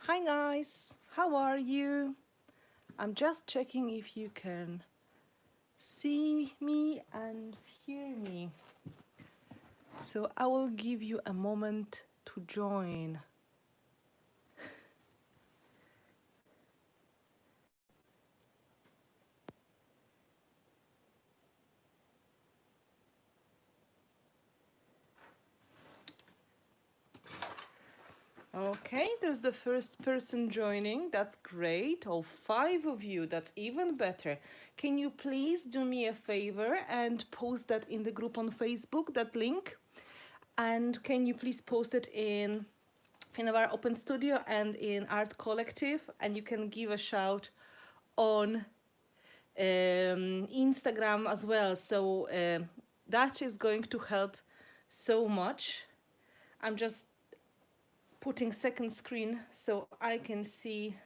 Hi guys, how are you? I'm just checking if you can see me and hear me. So I will give you a moment to join. Okay, there's the first person joining. That's great. Oh, 5 of you. That's even better. Can you please do me a favor and post that in the group on Facebook, that link? And can you please post it in Finnabair Open Studio and in Art Collective? And you can give a shout on Instagram as well. So that is going to help so much. I'm just putting second screen so I can see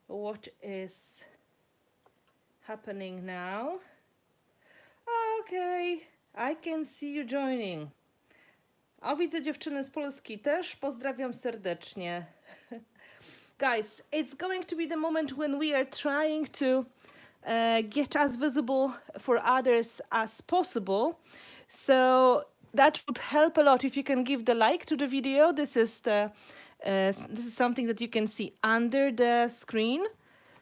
what is happening now. Okay, I can see you joining. A widzę dziewczyny z Polski też. Pozdrawiam serdecznie. Guys, it's going to be the moment when we are trying to get as visible for others as possible. So that would help a lot if you can give the like to the video. This is something that you can see under the screen.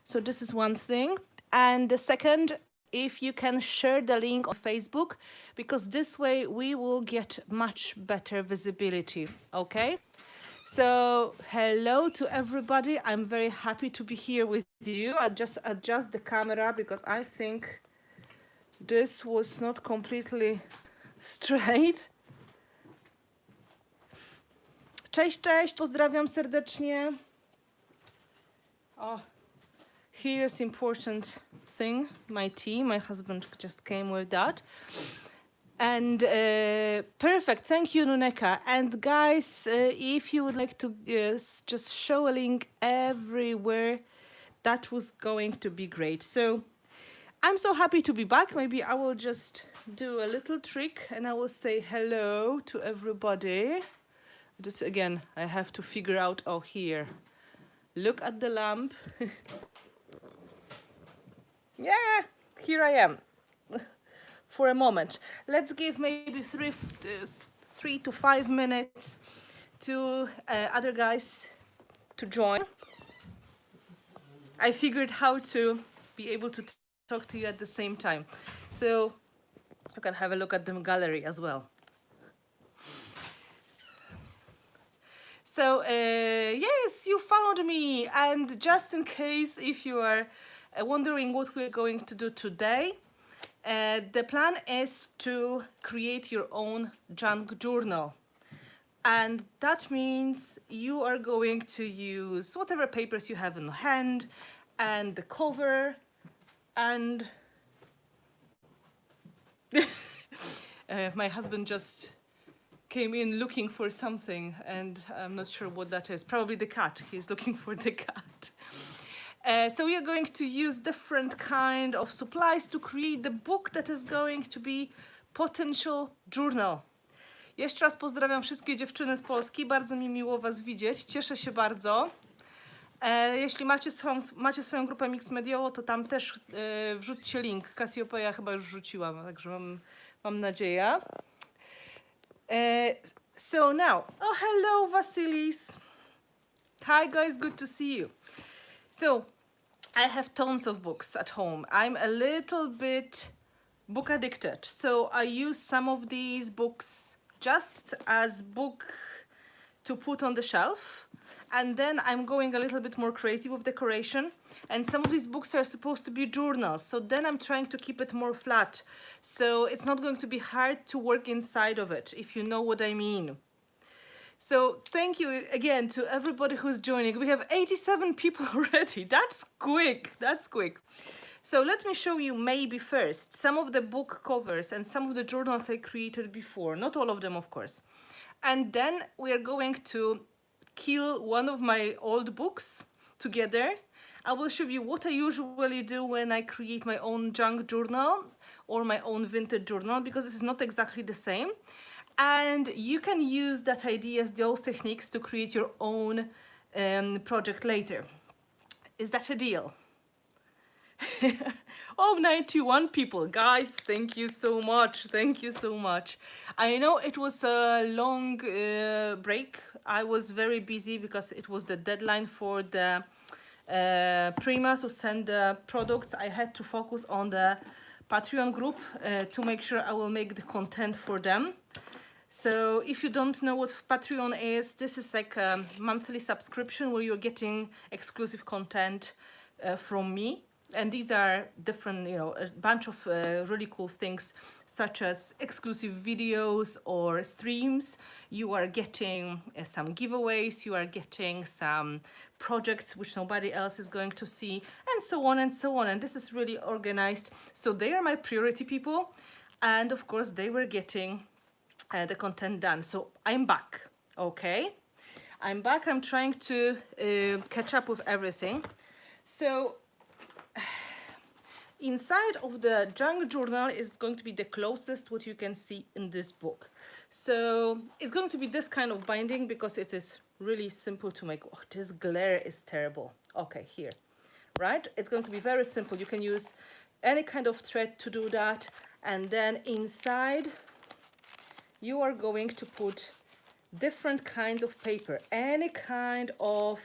So this is one thing. And the second, if you can share the link on Facebook, because this way we will get much better visibility, okay? So hello to everybody. I'm very happy to be here with you. I'll just adjust the camera because I think this was not completely straight. Cześć, cześć, pozdrawiam serdecznie. Oh, here's important thing. My tea, my husband just came with that. And perfect, thank you, Nuneka. And guys, if you would like to just show a link everywhere, that was going to be great. So I'm so happy to be back. Maybe I will just do a little trick and I will say hello to everybody. Just again, I have to figure out, oh, here. Look at the lamp. Yeah, here I am. For a moment. Let's give maybe 3 to 5 minutes to other guys to join. I figured how to be able to talk to you at the same time. So you can have a look at the gallery as well. So yes, you found me. And just in case if you are wondering what we're going to do today, the plan is to create your own junk journal. And that means you are going to use whatever papers you have in hand and the cover and my husband just came in looking for something and I'm not sure what that is. Probably the cat. He's looking for the cat. So we are going to use different kind of supplies to create the book that is going to be potential journal. Jeszcze raz pozdrawiam wszystkie dziewczyny z Polski. Bardzo mi miło Was widzieć. Cieszę się bardzo. Jeśli macie swoją grupę Mix Mediową, to tam też wrzućcie link. Cassiopeia chyba już wrzuciłam, także mam nadzieję. So now, oh hello Vasilis. Hi guys, good to see you. So, I have tons of books at home. I'm a little bit book addicted. So I use some of these books just as book to put on the shelf. And then I'm going a little bit more crazy with decoration. And some of these books are supposed to be journals. So then I'm trying to keep it more flat. So it's not going to be hard to work inside of it, if you know what I mean. So thank you again to everybody who's joining. We have 87 people already. That's quick. That's quick. So let me show you maybe first some of the book covers and some of the journals I created before. Not all of them, of course. And then we are going to kill one of my old books together. I will show you what I usually do when I create my own junk journal or my own vintage journal, because this is not exactly the same. And you can use that ideas, those techniques to create your own project later. Is that a deal? Oh, 91 people. Guys, thank you so much. Thank you so much. I know it was a long break. I was very busy because it was the deadline for the Prima to send the products. I had to focus on the Patreon group to make sure I will make the content for them. So if you don't know what Patreon is, this is like a monthly subscription where you're getting exclusive content from me. And these are different, you know, a bunch of really cool things, such as exclusive videos or streams. You are getting some giveaways, you are getting some projects which nobody else is going to see, and so on and so on. And this is really organized. So they are my priority people. And of course, they were getting the content done. So I'm back, okay? I'm back. I'm trying to catch up with everything. So inside of the junk journal is going to be the closest what you can see in this book. So it's going to be this kind of binding because it is really simple to make. Oh, this glare is terrible. Okay, here, right? It's going to be very simple. You can use any kind of thread to do that. And then inside, you are going to put different kinds of paper, any kind of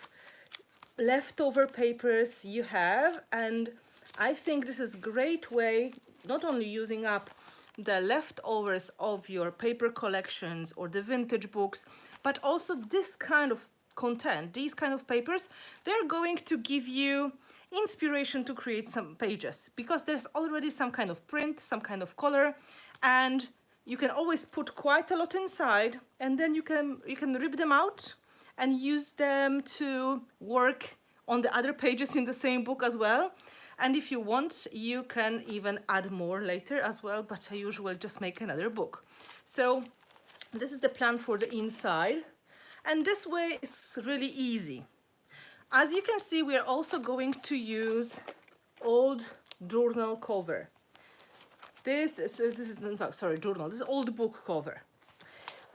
leftover papers you have. And I think this is a great way, not only using up the leftovers of your paper collections or the vintage books, but also this kind of content, these kind of papers, they're going to give you inspiration to create some pages because there's already some kind of print, some kind of color, and you can always put quite a lot inside, and then you can rip them out and use them to work on the other pages in the same book as well. And if you want, you can even add more later as well, but I usually just make another book. So this is the plan for the inside. And this way is really easy. As you can see, we are also going to use old journal cover. This is journal. This is old book cover.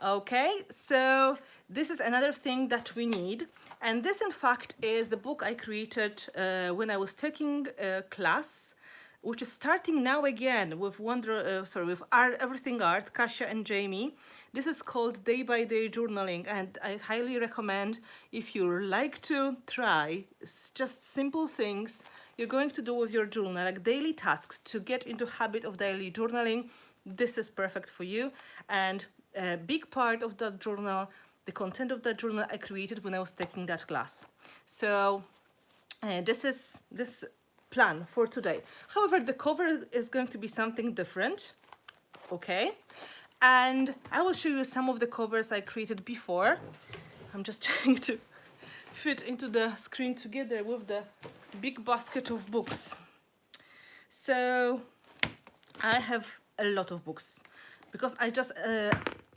Okay, so this is another thing that we need. And this, in fact, is the book I created when I was taking a class, which is starting now again with Everything Art, Kasia and Jamie. This is called Day by Day Journaling, and I highly recommend if you like to try just simple things you're going to do with your journal, like daily tasks to get into habit of daily journaling. This is perfect for you. And a big part of that journal, the content of that journal I created when I was taking that class. So this is this plan for today. However, the cover is going to be something different, okay? And I will show you some of the covers I created before. I'm just trying to fit into the screen together with the big basket of books. So I have a lot of books because I just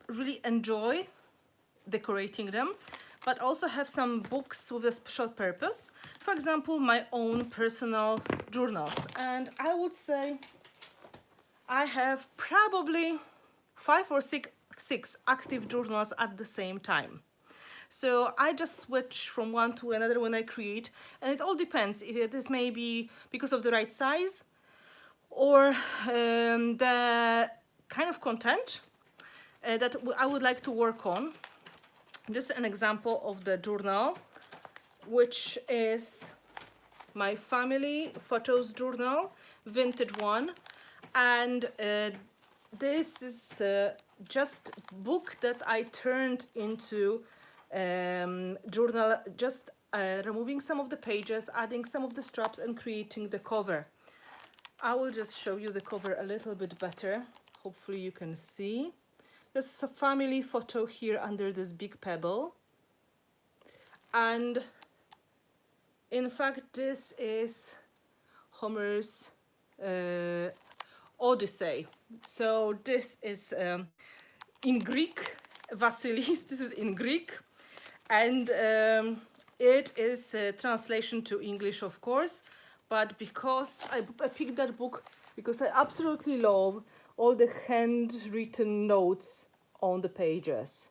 really enjoy decorating them, but also have some books with a special purpose. For example, my own personal journals. And I would say I have probably 5 or 6 active journals at the same time. So I just switch from one to another when I create, and it all depends. If this may be because of the right size or the kind of content that I would like to work on. Just an example of the journal, which is my family photos journal, vintage one. And this is just book that I turned into journal, just removing some of the pages, adding some of the straps and creating the cover. I will just show you the cover a little bit better. Hopefully you can see. There's a family photo here under this big pebble. And in fact, this is Homer's Odyssey. So this is in Greek, Vasilis, this is in Greek. And it is a translation to English, of course. But because I picked that book because I absolutely love all the handwritten notes on the pages.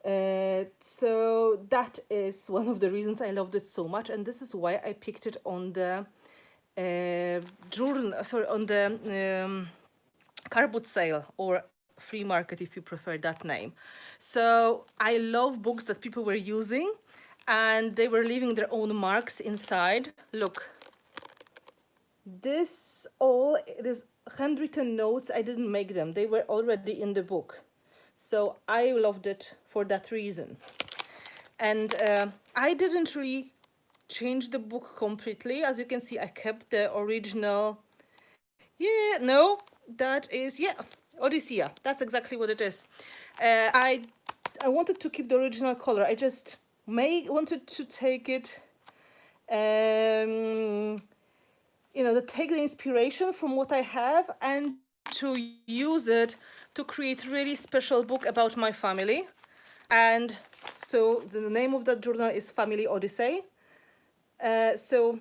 So that is one of the reasons I loved it so much, and this is why I picked it on the journal, sorry, on the car boot sale or free market, if you prefer that name. So I love books that people were using and they were leaving their own marks inside. Look, this handwritten notes, I didn't make them, they were already in the book. So I loved it for that reason. And I didn't really change the book completely. As you can see, I kept the original. Yeah, no, that is, yeah, Odyssea. That's exactly what it is. I wanted to keep the original color. I just wanted to take it, to take the inspiration from what I have and to use it to create really special book about my family. And so the name of that journal is Family Odyssey. So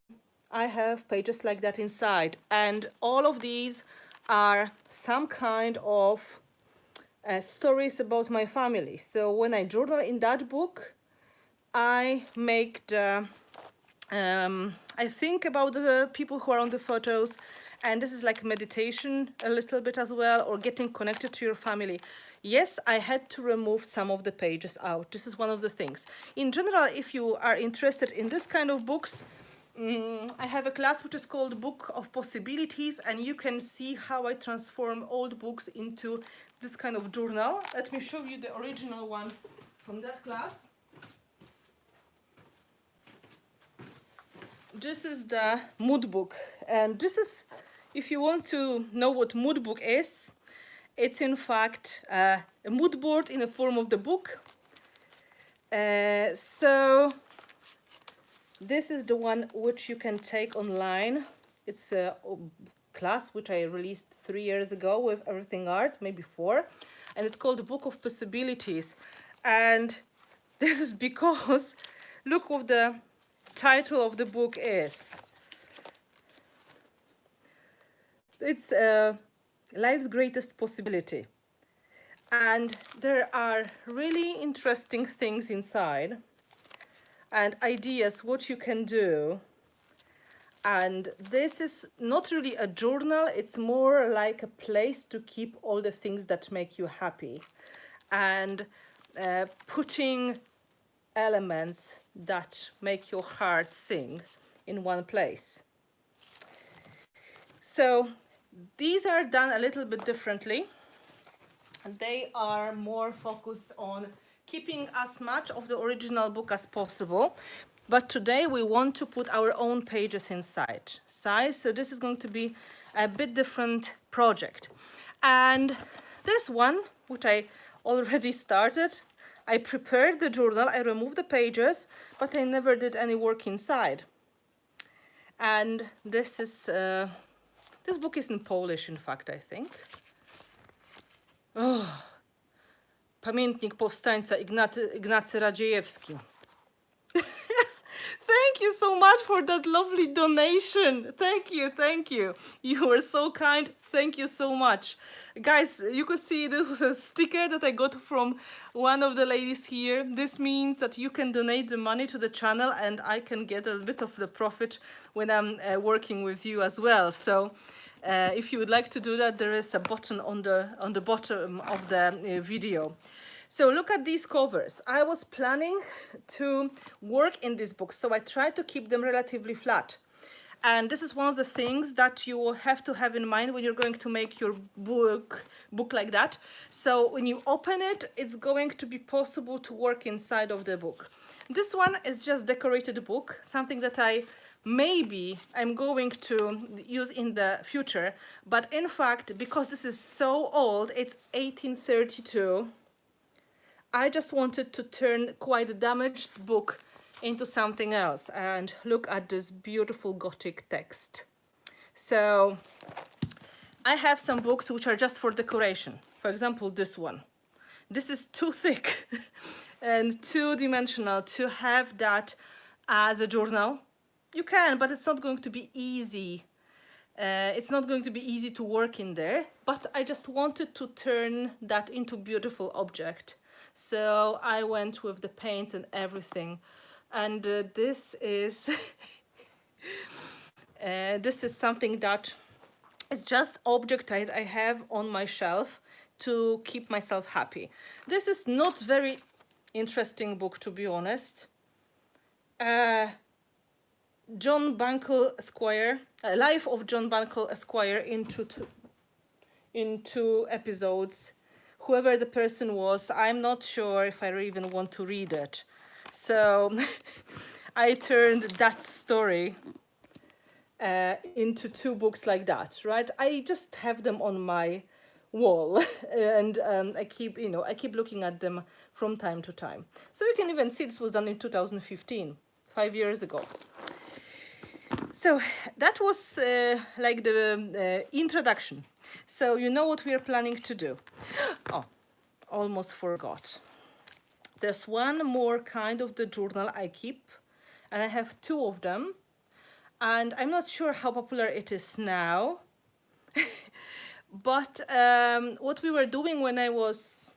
I have pages like that inside, and all of these are some kind of stories about my family. So when I journal in that book, I make the I think about the people who are on the photos, and this is like meditation a little bit as well, or getting connected to your family. Yes, I had to remove some of the pages out. This is one of the things. In general, if you are interested in this kind of books, I have a class which is called Book of Possibilities, and you can see how I transform old books into this kind of journal. Let me show you the original one from that class. This is the mood book, and this is, if you want to know what mood book is, it's in fact a mood board in the form of the book. So this is the one which you can take online. It's a class which I released 3 years ago with Everything Art, maybe 4, and it's called the Book of Possibilities. And this is because look what the title of the book is. It's Life's Greatest Possibility, and there are really interesting things inside and ideas what you can do. And this is not really a journal, it's more like a place to keep all the things that make you happy, and putting elements that make your heart sing in one place. So these are done a little bit differently. They are more focused on keeping as much of the original book as possible, but today we want to put our own pages inside. So this is going to be a bit different project. And there's one which I already started. I prepared the journal, I removed the pages, but I never did any work inside. And this is, this book is in Polish, in fact, I think. Oh, Pamiętnik Powstańca Ignacy Radziejewski. Thank you so much for that lovely donation. Thank you, thank you. You were so kind. Thank you so much. Guys, you could see this was a sticker that I got from one of the ladies here. This means that you can donate the money to the channel and I can get a bit of the profit when I'm working with you as well. So if you would like to do that, there is a button on the bottom of the video. So look at these covers. I was planning to work in this book, so I tried to keep them relatively flat. And this is one of the things that you have to have in mind when you're going to make your book like that. So when you open it, it's going to be possible to work inside of the book. This one is just decorated book, something that I'm going to use in the future. But in fact, because this is so old, it's 1832, I just wanted to turn quite a damaged book into something else. And look at this beautiful Gothic text. So I have some books which are just for decoration. For example, this one. This is too thick and two-dimensional to have that as a journal. You can, but it's not going to be easy. It's not going to be easy to work in there. But I just wanted to turn that into a beautiful object. So I went with the paints and everything. And this is something that it's just object I have on my shelf to keep myself happy. This is not very interesting book, to be honest. John Bancle Esquire, Life of John Bancle Esquire in two episodes. Whoever the person was, I'm not sure if I even want to read it. So I turned that story into two books like that, right? I just have them on my wall and I keep looking at them from time to time. So you can even see this was done in 2015, 5 years ago. So that was like the introduction. So you know what we are planning to do. Oh, almost forgot. There's one more kind of the journal I keep, and I have two of them. And I'm not sure how popular it is now. But what we were doing when I was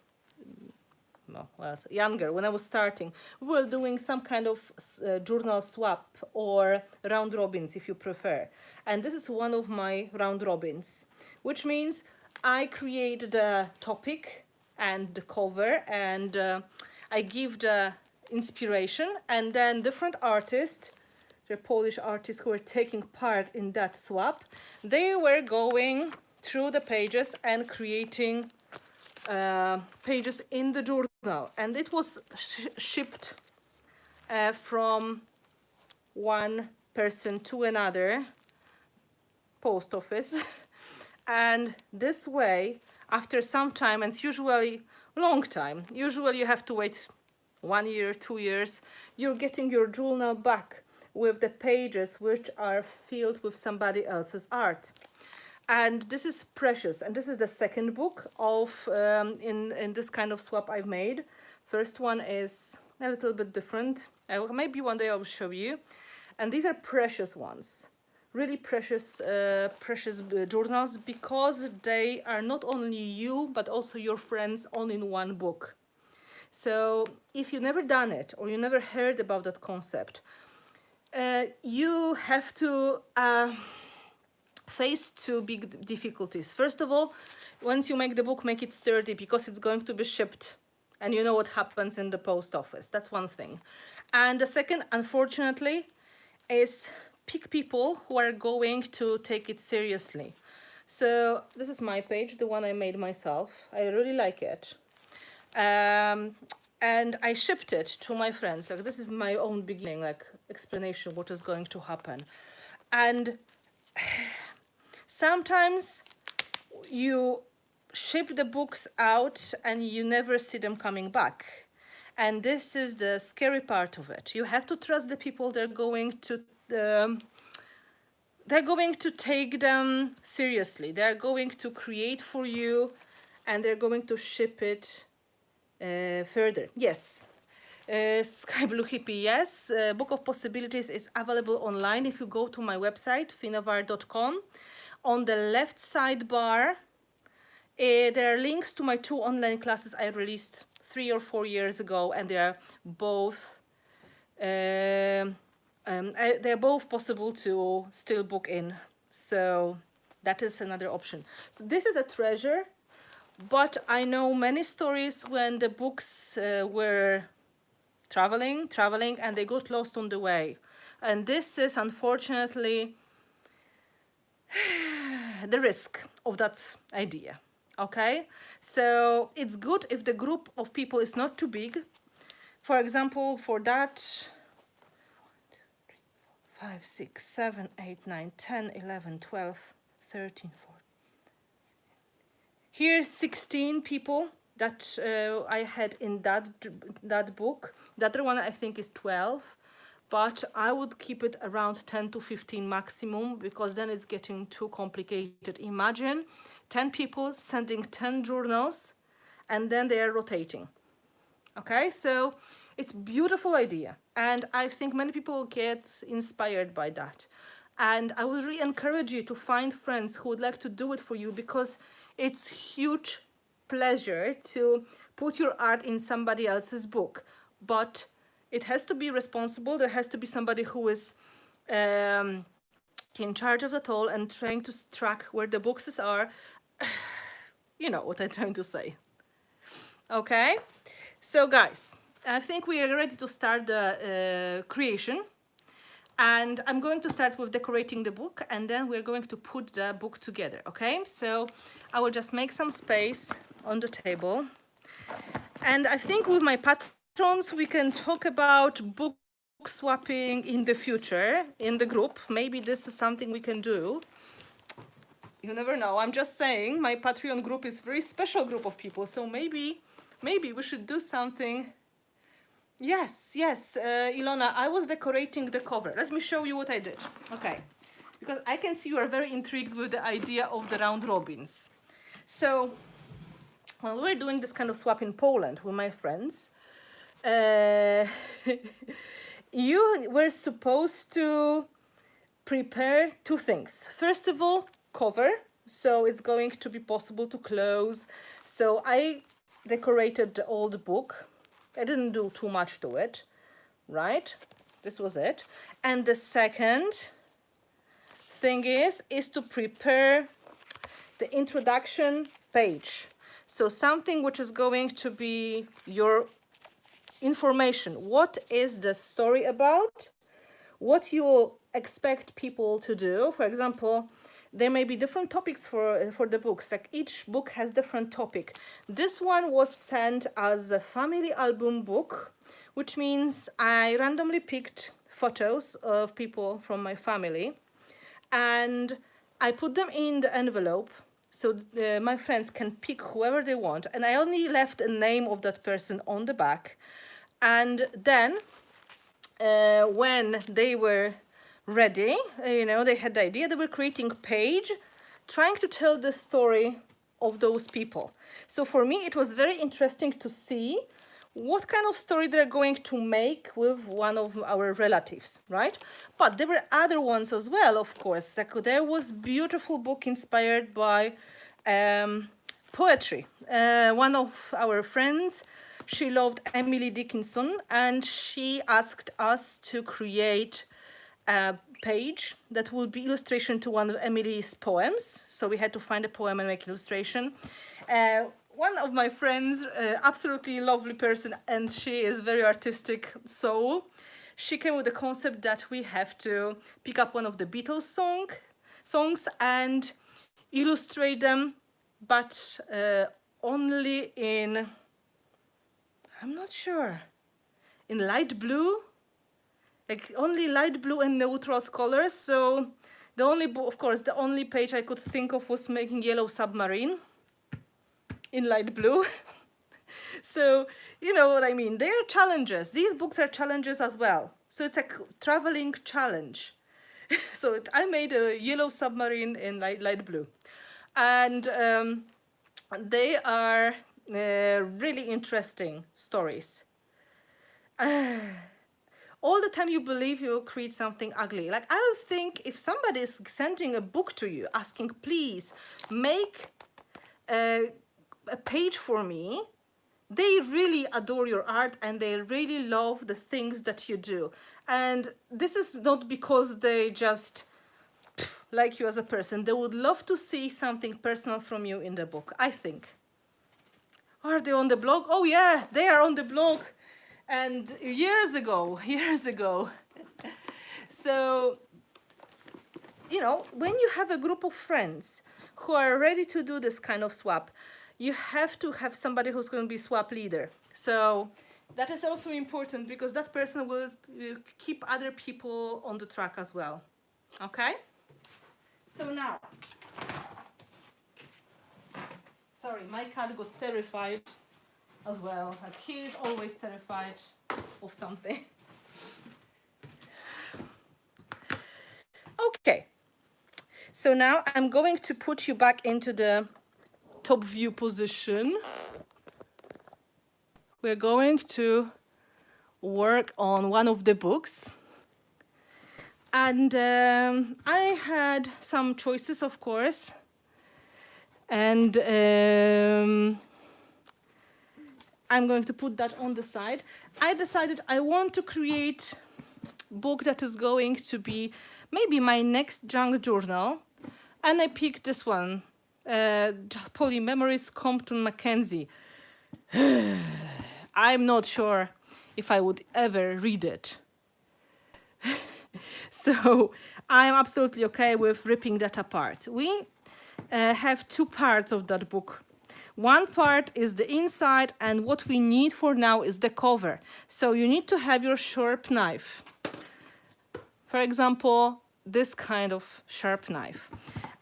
younger, when I was starting, we were doing some kind of journal swap or round robins, if you prefer. And this is one of my round robins, which means I create the topic and the cover, and I give the inspiration, and then different artists, the Polish artists who were taking part in that swap, they were going through the pages and creating pages in the journal, and it was shipped from one person to another post office. And this way, after some time, and it's usually long time, usually you have to wait 1 year, 2 years, you're getting your journal back with the pages which are filled with somebody else's art. And this is precious, and this is the second book of in this kind of swap I've made. First one is a little bit different. Maybe one day I'll show you. And these are precious ones, really precious journals, because they are not only you but also your friends all in one book. So if you've never done it or you never heard about that concept, you have to face two big difficulties. First of all, once you make the book, make it sturdy, because it's going to be shipped and you know what happens in the post office. That's one thing. And the second, unfortunately, is pick people who are going to take it seriously. So this is my page, the one I made myself. I really like it. And I shipped it to my friends. Like, this is my own beginning, like explanation what is going to happen. And sometimes you ship the books out and you never see them coming back. And this is the scary part of it. You have to trust the people. They're going to take them seriously. They're going to create for you, and they're going to ship it further. Yes. Sky Blue Hippie, yes. Book of Possibilities is available online if you go to my website, finnabair.com. On the left sidebar, there are links to my two online classes I released 3 or 4 years ago, and they are both they're both possible to still book in. So that is another option. So this is a treasure, but I know many stories when the books were traveling, and they got lost on the way. And this is unfortunately the risk of that idea. Okay, so it's good if the group of people is not too big. For example, for that 5, 6, 7, 8, 9, 10, 11, 12, 13, 14. Here's 16 people that I had in that book. The other one I think is 12, but I would keep it around 10 to 15 maximum, because then it's getting too complicated. Imagine 10 people sending 10 journals, and then they are rotating. Okay, so it's a beautiful idea, and I think many people get inspired by that. And I would really encourage you to find friends who would like to do it for you, because it's huge pleasure to put your art in somebody else's book, but it has to be responsible. There has to be somebody who is in charge of it all and trying to track where the boxes are. You know what I'm trying to say. Okay, so guys, I think we are ready to start the creation. And I'm going to start with decorating the book, and then we're going to put the book together, okay? So I will just make some space on the table. And I think with my patrons, we can talk about book swapping in the future in the group. Maybe this is something we can do. You never know. I'm just saying my Patreon group is a very special group of people. So maybe we should do something. Yes, Ilona, I was decorating the cover. Let me show you what I did. Okay, because I can see you are very intrigued with the idea of the round robins. So when we were doing this kind of swap in Poland with my friends, you were supposed to prepare two things. First of all, cover, so it's going to be possible to close. So I decorated the old book. I didn't do too much to it, right? This was it. And the second thing is to prepare the introduction page. So something which is going to be your information. What is the story about? What you expect people to do? For example, there may be different topics for the books. Like each book has different topic. This one was sent as a family album book, which means I randomly picked photos of people from my family and I put them in the envelope so my friends can pick whoever they want. And I only left a name of that person on the back. And then when they were ready, they had the idea, they were creating a page trying to tell the story of those people. So for me it was very interesting to see what kind of story they're going to make with one of our relatives, right? But there were other ones as well, of course. Like there was beautiful book inspired by poetry. One of our friends, she loved Emily Dickinson, and she asked us to create a page that will be illustration to one of Emily's poems. So we had to find a poem and make illustration. One of my friends, absolutely lovely person, and she is very artistic soul. She came with the concept that we have to pick up one of the Beatles songs and illustrate them, but only in, I'm not sure, in light blue. Like only light blue and neutral colors. So the only page I could think of was making Yellow Submarine in light blue. So you know what I mean. They are challenges. These books are challenges as well. So it's a traveling challenge. So I made a Yellow Submarine in light blue. And they are really interesting stories. All the time you believe you'll create something ugly. Like I think if somebody is sending a book to you asking, please make a page for me, they really adore your art and they really love the things that you do. And this is not because they just like you as a person. They would love to see something personal from you in the book, I think. Are they on the blog? Oh yeah, they are on the blog. And years ago. So, when you have a group of friends who are ready to do this kind of swap, you have to have somebody who's going to be swap leader. So that is also important because that person will keep other people on the track as well. Okay? So now, sorry, my cat got terrified as well. Like he is always terrified of something. Okay, so now I'm going to put you back into the top view position. We're going to work on one of the books. And I had some choices, of course. And I'm going to put that on the side. I decided I want to create a book that is going to be maybe my next junk journal. And I picked this one, Polymemories Compton Mackenzie. I'm not sure if I would ever read it. So I'm absolutely okay with ripping that apart. We have two parts of that book. One part is the inside, and what we need for now is the cover. So you need to have your sharp knife. For example, this kind of sharp knife.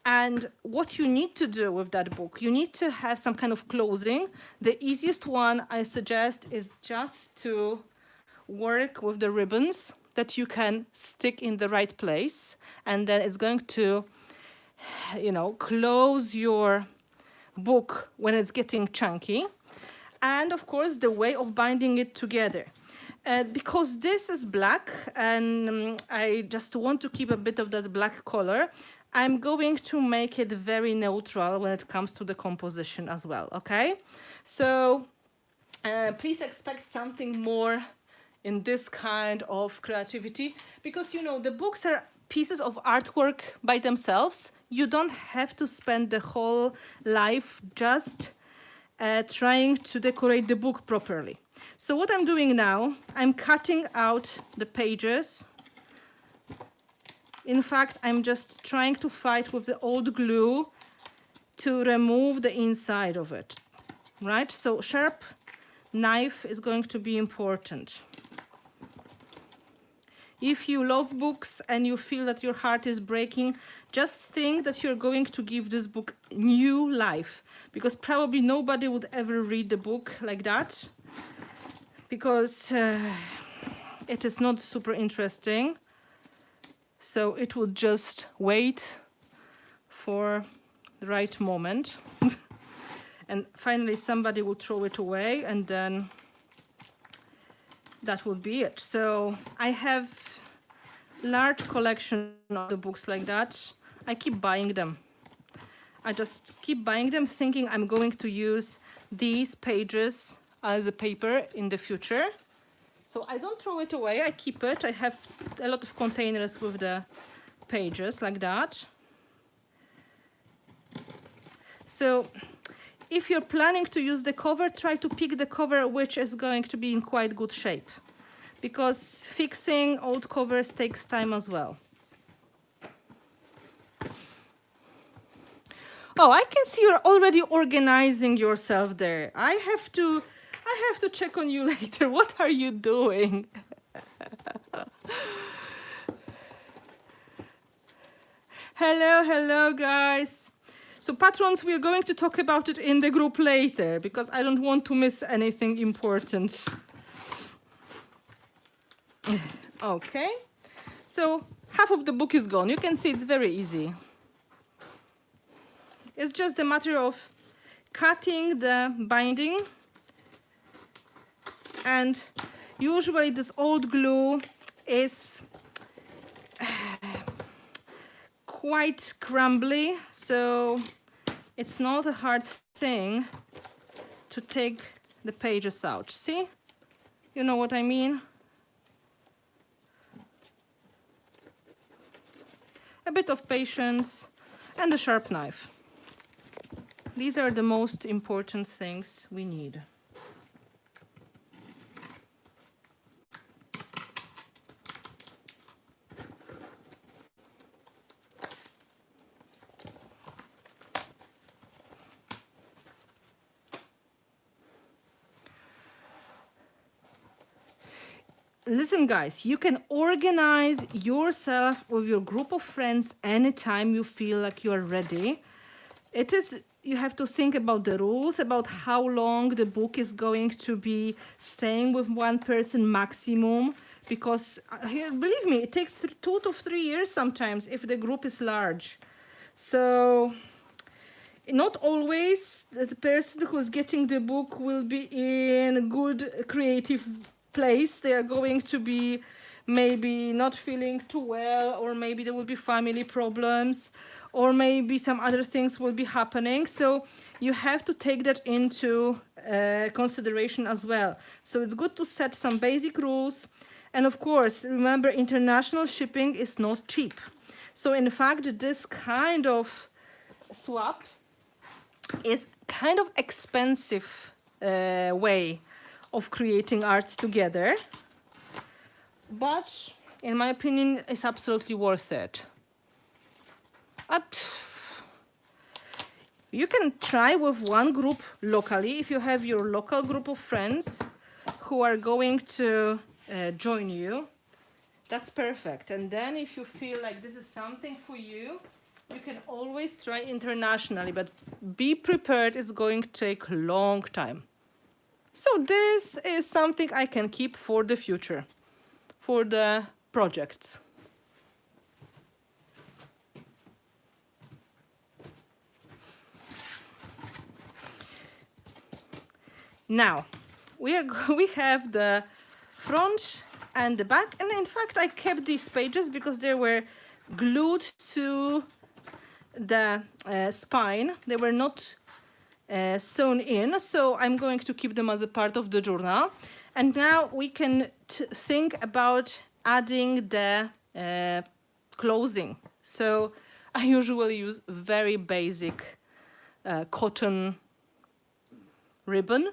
And what you need to do with that book, you need to have some kind of closing. The easiest one I suggest is just to work with the ribbons that you can stick in the right place, and then it's going to, you know, close your book when it's getting chunky. And of course the way of binding it together, because this is black and I just want to keep a bit of that black color, I'm going to make it very neutral when it comes to the composition as well. Okay, so please expect something more in this kind of creativity, because you know the books are pieces of artwork by themselves. You don't have to spend the whole life just trying to decorate the book properly. So what I'm doing now, I'm cutting out the pages. In fact, I'm just trying to fight with the old glue to remove the inside of it, right? So sharp knife is going to be important. If you love books and you feel that your heart is breaking, just think that you're going to give this book new life, because probably nobody would ever read the book like that, because it is not super interesting. So it would just wait for the right moment. And finally somebody will throw it away, and then that would be it. So I have large collection of the books like that. I keep buying them. I just keep buying them thinking I'm going to use these pages as a paper in the future. So I don't throw it away, I keep it. I have a lot of containers with the pages like that. So if you're planning to use the cover, try to pick the cover which is going to be in quite good shape, because fixing old covers takes time as well. Oh, I can see you're already organizing yourself there. I have to check on you later. What are you doing? Hello guys. So patrons, we're going to talk about it in the group later, because I don't want to miss anything important. Okay, so half of the book is gone. You can see it's very easy. It's just a matter of cutting the binding, and usually this old glue is quite crumbly, so it's not a hard thing to take the pages out. See? You know what I mean? A bit of patience and a sharp knife. These are the most important things we need. Listen guys, you can organize yourself with your group of friends anytime you feel like you're ready. You have to think about the rules, about how long the book is going to be staying with one person maximum, because here, believe me, it takes 2 to 3 years sometimes if the group is large. So not always the person who's getting the book will be in a good creative place. They are going to be maybe not feeling too well, or maybe there will be family problems, or maybe some other things will be happening. So you have to take that into consideration as well. So it's good to set some basic rules. And of course, remember, international shipping is not cheap. So in fact, this kind of swap is kind of expensive way of creating art together, but in my opinion, it's absolutely worth it. But you can try with one group locally if you have your local group of friends who are going to join you. That's perfect. And then if you feel like this is something for you, you can always try internationally, but be prepared, it's going to take a long time. So this is something I can keep for the future, for the projects. Now, we have the front and the back, and in fact I kept these pages because they were glued to the spine. They were not sewn in, so I'm going to keep them as a part of the journal. And now we can think about adding the clothing. So I usually use very basic cotton ribbon.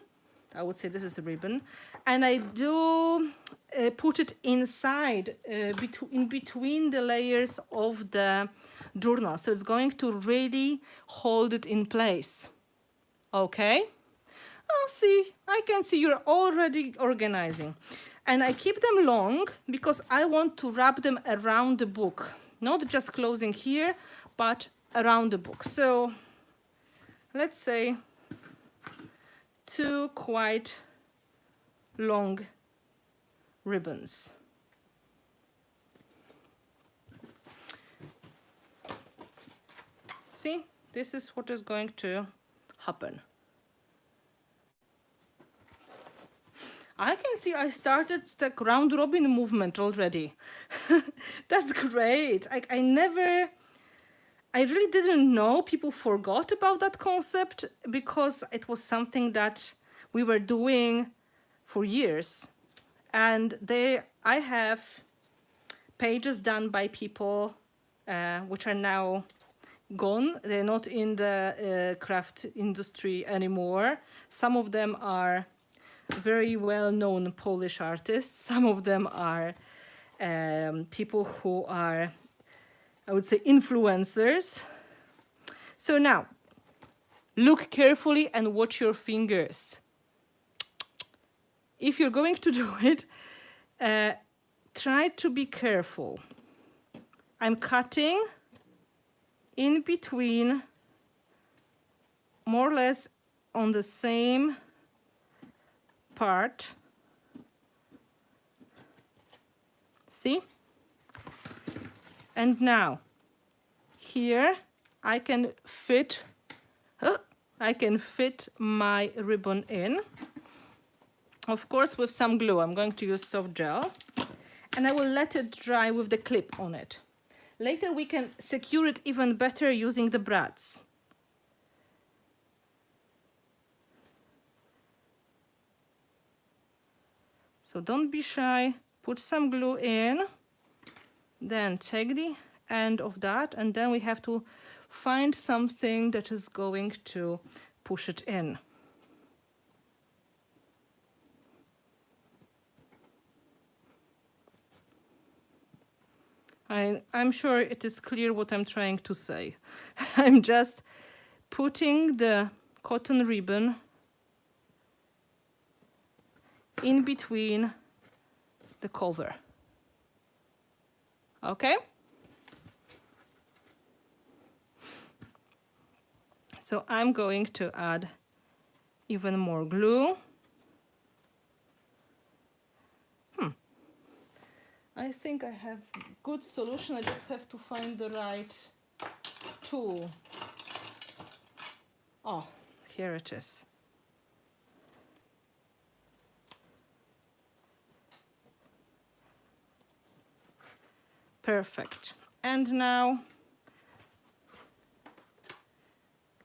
I would say this is a ribbon, and I do put it inside in between the layers of the journal, so it's going to really hold it in place. Okay. Oh, see, I can see you're already organizing. And I keep them long because I want to wrap them around the book, not just closing here, but around the book. So let's say 2 quite long ribbons. See, this is what is going to happen. I can see I started the round robin movement already. That's great. I really didn't know people forgot about that concept because it was something that we were doing for years. And I have pages done by people which are now gone. They're not in the craft industry anymore. Some of them are very well-known Polish artists. Some of them are people who are, I would say, influencers. So now, look carefully and watch your fingers. If you're going to do it, try to be careful. I'm cutting in between, more or less on the same part. See? And now, here I can fit my ribbon in. Of course, with some glue. I'm going to use soft gel. And I will let it dry with the clip on it. Later we can secure it even better using the brads. So don't be shy, put some glue in, then take the end of that, and then we have to find something that is going to push it in. I'm sure it is clear what I'm trying to say. I'm just putting the cotton ribbon in between the cover. Okay? So I'm going to add even more glue. I think I have good solution. I just have to find the right tool. Oh, here it is. Perfect. And now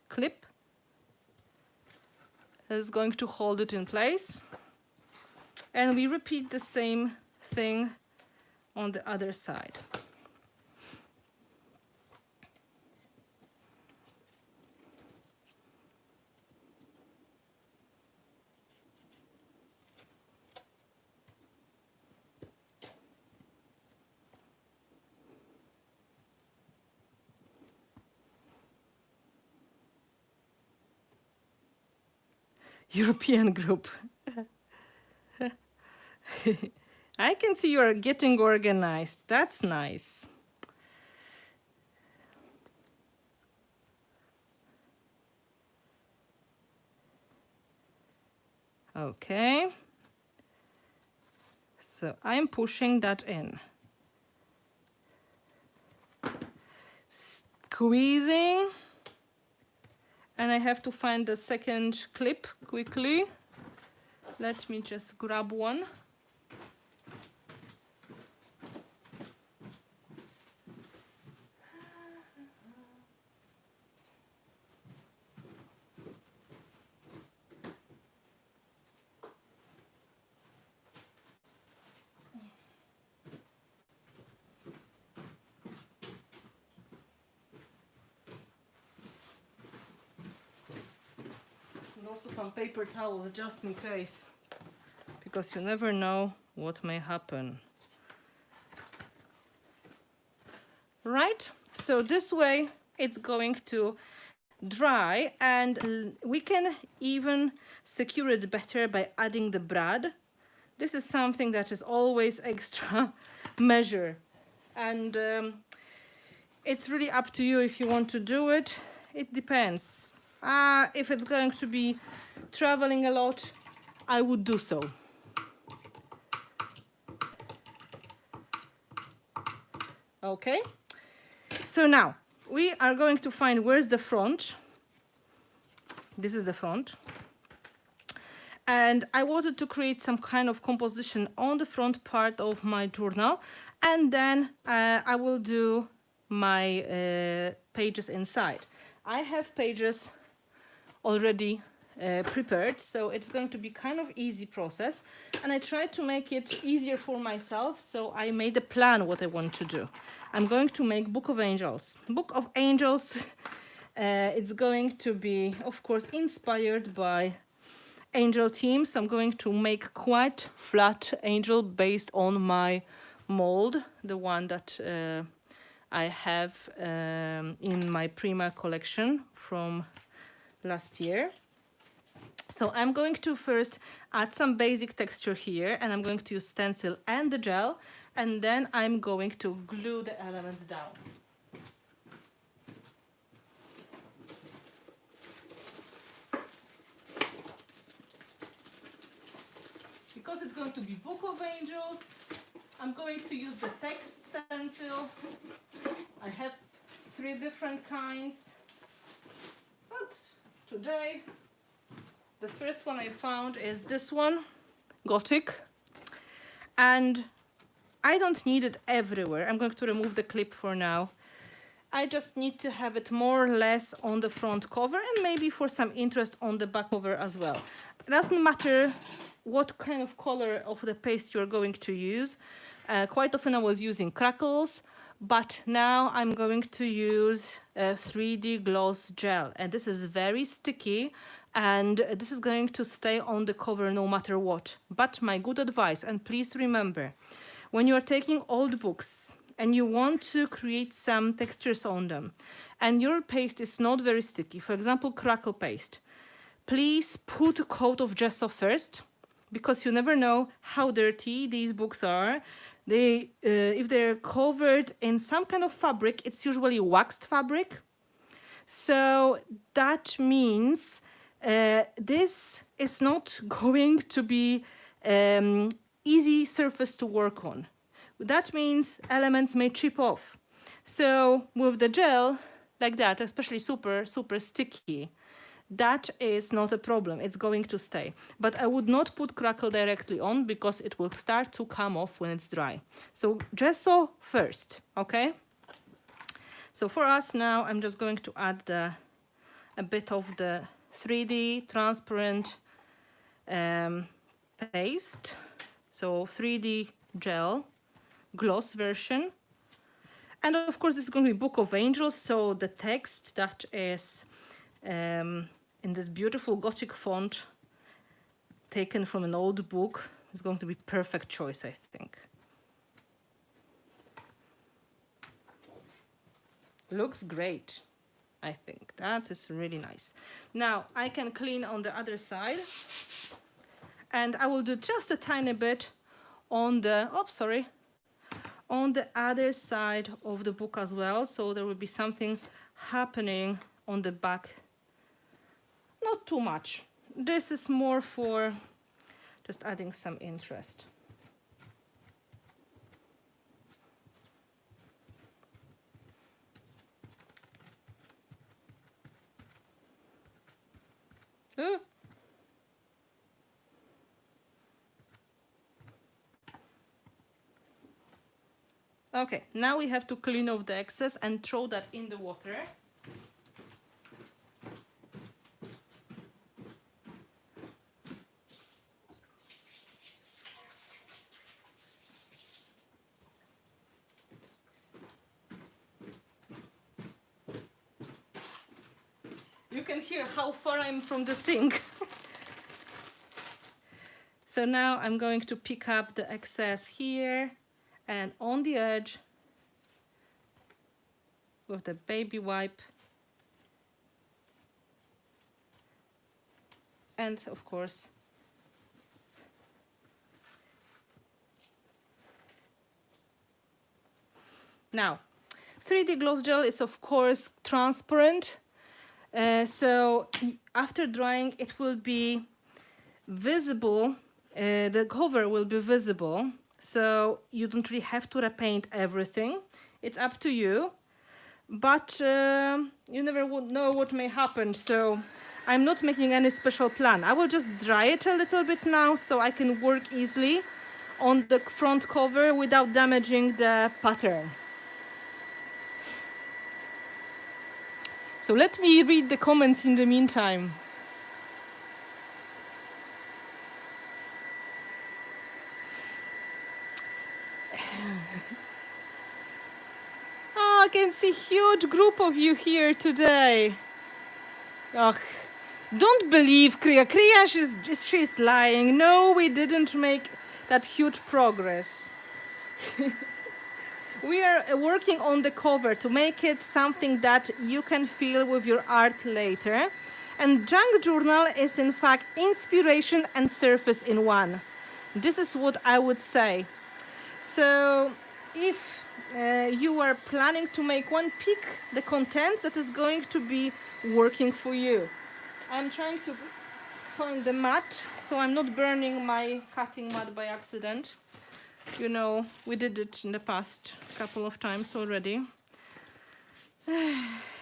clip is going to hold it in place. And we repeat the same thing on the other side. European group. I can see you're getting organized. That's nice. Okay. So I'm pushing that in. Squeezing. And I have to find the second clip quickly. Let me just grab one. And also some paper towels just in case, because you never know what may happen. Right? So this way it's going to dry, and we can even secure it better by adding the brad. This is something that is always extra measure, and it's really up to you if you want to do it. It depends. If it's going to be traveling a lot, I would do so. Okay, so now we are going to find where's the front. This is the front. And I wanted to create some kind of composition on the front part of my journal, and then I will do my pages inside. I have pages already prepared, so it's going to be kind of easy process, and I tried to make it easier for myself, so I made a plan what I want to do. I'm going to make Book of Angels. Book of Angels, it's going to be, of course, inspired by angel theme, so I'm going to make quite flat angel based on my mold, the one that I have in my Prima collection from last year. So I'm going to first add some basic texture here, and I'm going to use stencil and the gel, and then I'm going to glue the elements down. Because it's going to be Book of Angels, I'm going to use the text stencil. I have 3 different kinds, but today the first one I found is this one, Gothic, and I don't need it everywhere. I'm going to remove the clip for now. I just need to have it more or less on the front cover, and maybe for some interest on the back cover as well. It doesn't matter what kind of color of the paste you're going to use. Quite often I was using crackles, but now I'm going to use 3D gloss gel, and this is very sticky, and this is going to stay on the cover no matter what. But my good advice, and please remember, when you're taking old books and you want to create some textures on them, and your paste is not very sticky, for example, crackle paste, please put a coat of gesso first, because you never know how dirty these books are. If they're covered in some kind of fabric, it's usually waxed fabric. So that means this is not going to be easy surface to work on. That means elements may chip off. So with the gel, like that, especially super sticky, that is not a problem. It's going to stay. But I would not put crackle directly on because it will start to come off when it's dry. So gesso first, okay? So for us now, I'm just going to add a bit of the 3D transparent paste. So 3D gel gloss version. And of course, this is going to be Book of Angels. So the text that is in this beautiful Gothic font taken from an old book is going to be perfect choice, I think. Looks great, I think. That is really nice. Now I can clean on the other side, and I will do just a tiny bit on the, on the other side of the book as well. So there will be something happening on the back. Not too much. This is more for just adding some interest. Okay, now we have to clean off the excess and throw that in the water. You can hear how far I'm from the sink. So now I'm going to pick up the excess here and on the edge with the baby wipe. And of course, now 3D gloss gel is of course transparent. So after drying, it will be visible, the cover will be visible, so you don't really have to repaint everything. It's up to you, but you never would know what may happen, so I'm not making any special plan. I will just dry it a little bit now so I can work easily on the front cover without damaging the pattern. So let me read the comments in the meantime. Oh, I can see a huge group of you here today. Oh, don't believe Kriya. Kriya, she's lying. No, we didn't make that huge progress. We are working on the cover to make it something that you can feel with your art later. And Junk Journal is in fact inspiration and surface in one. This is what I would say. So if you are planning to make one, pick the contents that is going to be working for you. I'm trying to find the mat so I'm not burning my cutting mat by accident. You know, we did it in the past couple of times already.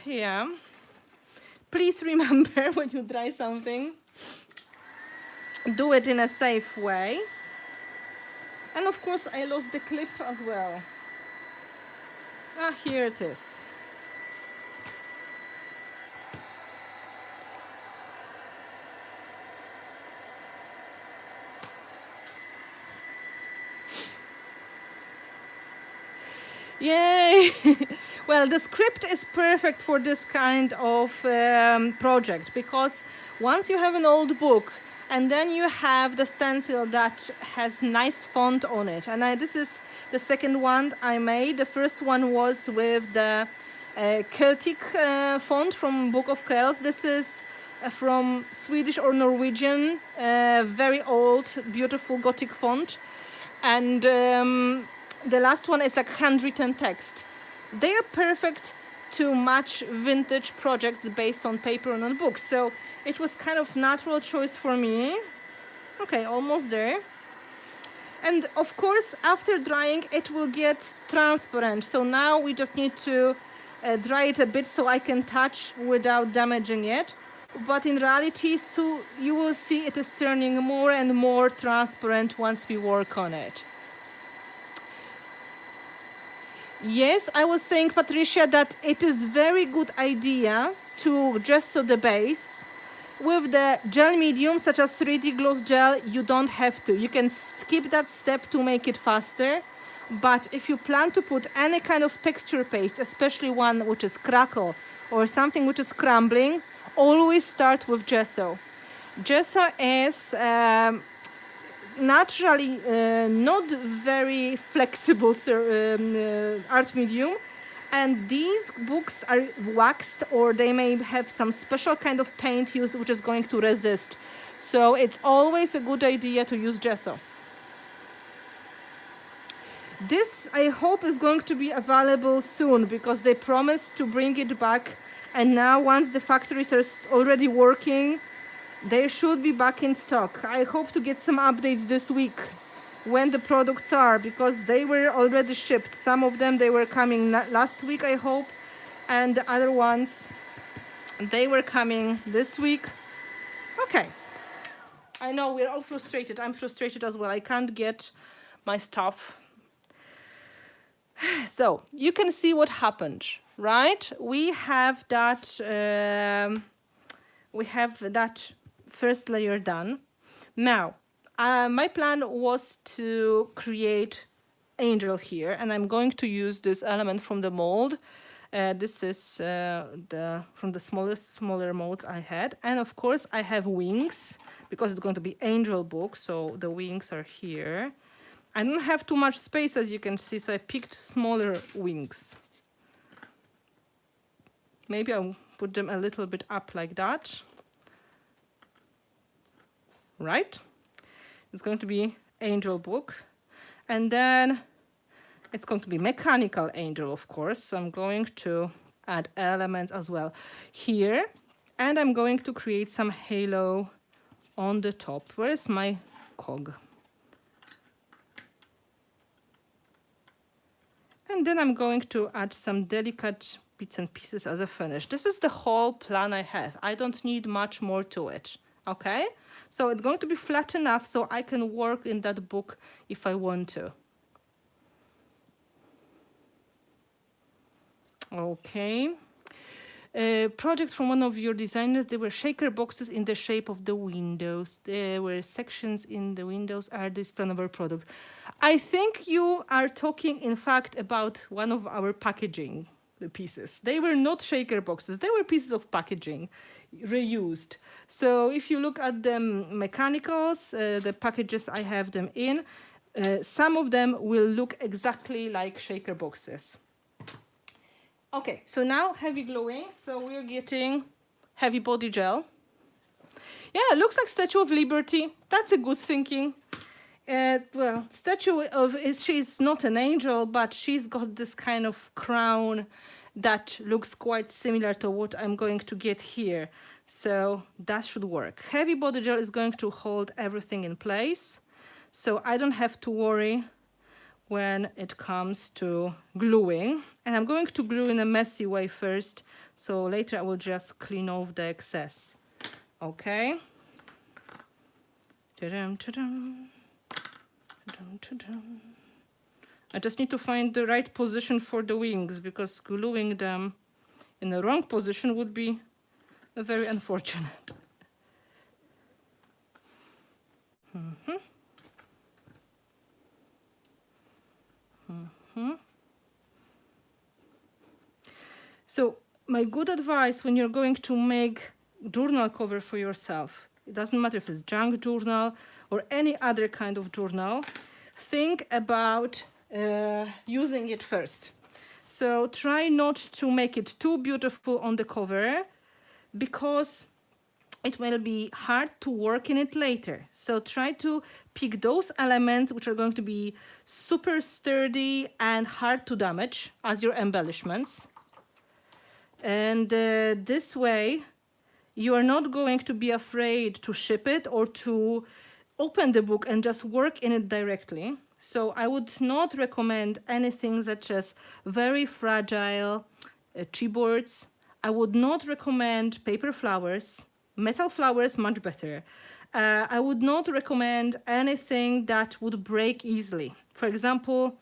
Yeah. Please remember when you dry something, do it in a safe way. And of course, I lost the clip as well. Ah, here it is. Yay! Well, the script is perfect for this kind of project, because once you have an old book and then you have the stencil that has nice font on it, and this is the second one I made. The first one was with the Celtic font from Book of Kells. This is from Swedish or Norwegian, very old, beautiful Gothic font. And the last one is a handwritten text. They are perfect to match vintage projects based on paper and on books. So it was kind of natural choice for me. Okay, almost there. And of course, after drying, it will get transparent. So now we just need to dry it a bit so I can touch without damaging it. but in reality, so you will see it is turning more and more transparent once we work on it. Yes, I was saying, Patricia, that it is very good idea to gesso the base. With the gel medium, such as 3D gloss gel, you don't have to. You can skip that step to make it faster. But if you plan to put any kind of texture paste, especially one which is crackle or something which is crumbling, always start with gesso. Gesso is naturally not very flexible art medium, and these books are waxed, or they may have some special kind of paint used which is going to resist. So it's always a good idea to use gesso. This, I hope, is going to be available soon, because they promised to bring it back, and now once the factories are already working, they should be back in stock. I hope to get some updates this week when the products are, because they were already shipped. Some of them, they were coming last week, I hope, and the other ones, they were coming this week. Okay. I know we're all frustrated. I'm frustrated as well. I can't get my stuff. So you can see what happened, right? We have that first layer done. Now, my plan was to create angel here, and I'm going to use this element from the mold. This is from the smaller molds I had, and of course I have wings because it's going to be angel book, so the wings are here. I don't have too much space, as you can see, so I picked smaller wings. Maybe I'll put them a little bit up like that. Right? It's going to be angel book. And then it's going to be mechanical angel, of course. So I'm going to add elements as well here. And I'm going to create some halo on the top. Where is my cog? And then I'm going to add some delicate bits and pieces as a finish. This is the whole plan I have. I don't need much more to it, okay? So it's going to be flat enough so I can work in that book if I want to. Okay. Project from one of your designers, there were shaker boxes in the shape of the windows. There were sections in the windows. Are this Finnabair product? I think you are talking, in fact, about one of our packaging pieces. They were not shaker boxes. They were pieces of packaging, reused. So if you look at the mechanicals, the packages I have them in, some of them will look exactly like shaker boxes. Okay, so now heavy glowing. So we're getting heavy body gel. Yeah, it looks like Statue of Liberty. That's a good thinking. Well, she's not an angel, but she's got this kind of crown that looks quite similar to what I'm going to get here. So that should work. Heavy body gel is going to hold everything in place. So I don't have to worry when it comes to gluing. And I'm going to glue in a messy way first, so later I will just clean off the excess. Okay. Ta-dum, ta-dum. Ta-dum, ta-dum. I just need to find the right position for the wings, because gluing them in the wrong position would be very unfortunate. Mm-hmm. Mm-hmm. So my good advice when you're going to make journal cover for yourself, it doesn't matter if it's junk journal or any other kind of journal, think about using it first. So try not to make it too beautiful on the cover, because it will be hard to work in it later. So try to pick those elements which are going to be super sturdy and hard to damage as your embellishments. And this way, you are not going to be afraid to ship it or to open the book and just work in it directly. So I would not recommend anything such as very fragile chipboards. I would not recommend paper flowers. Metal flowers, much better. I would not recommend anything that would break easily. For example,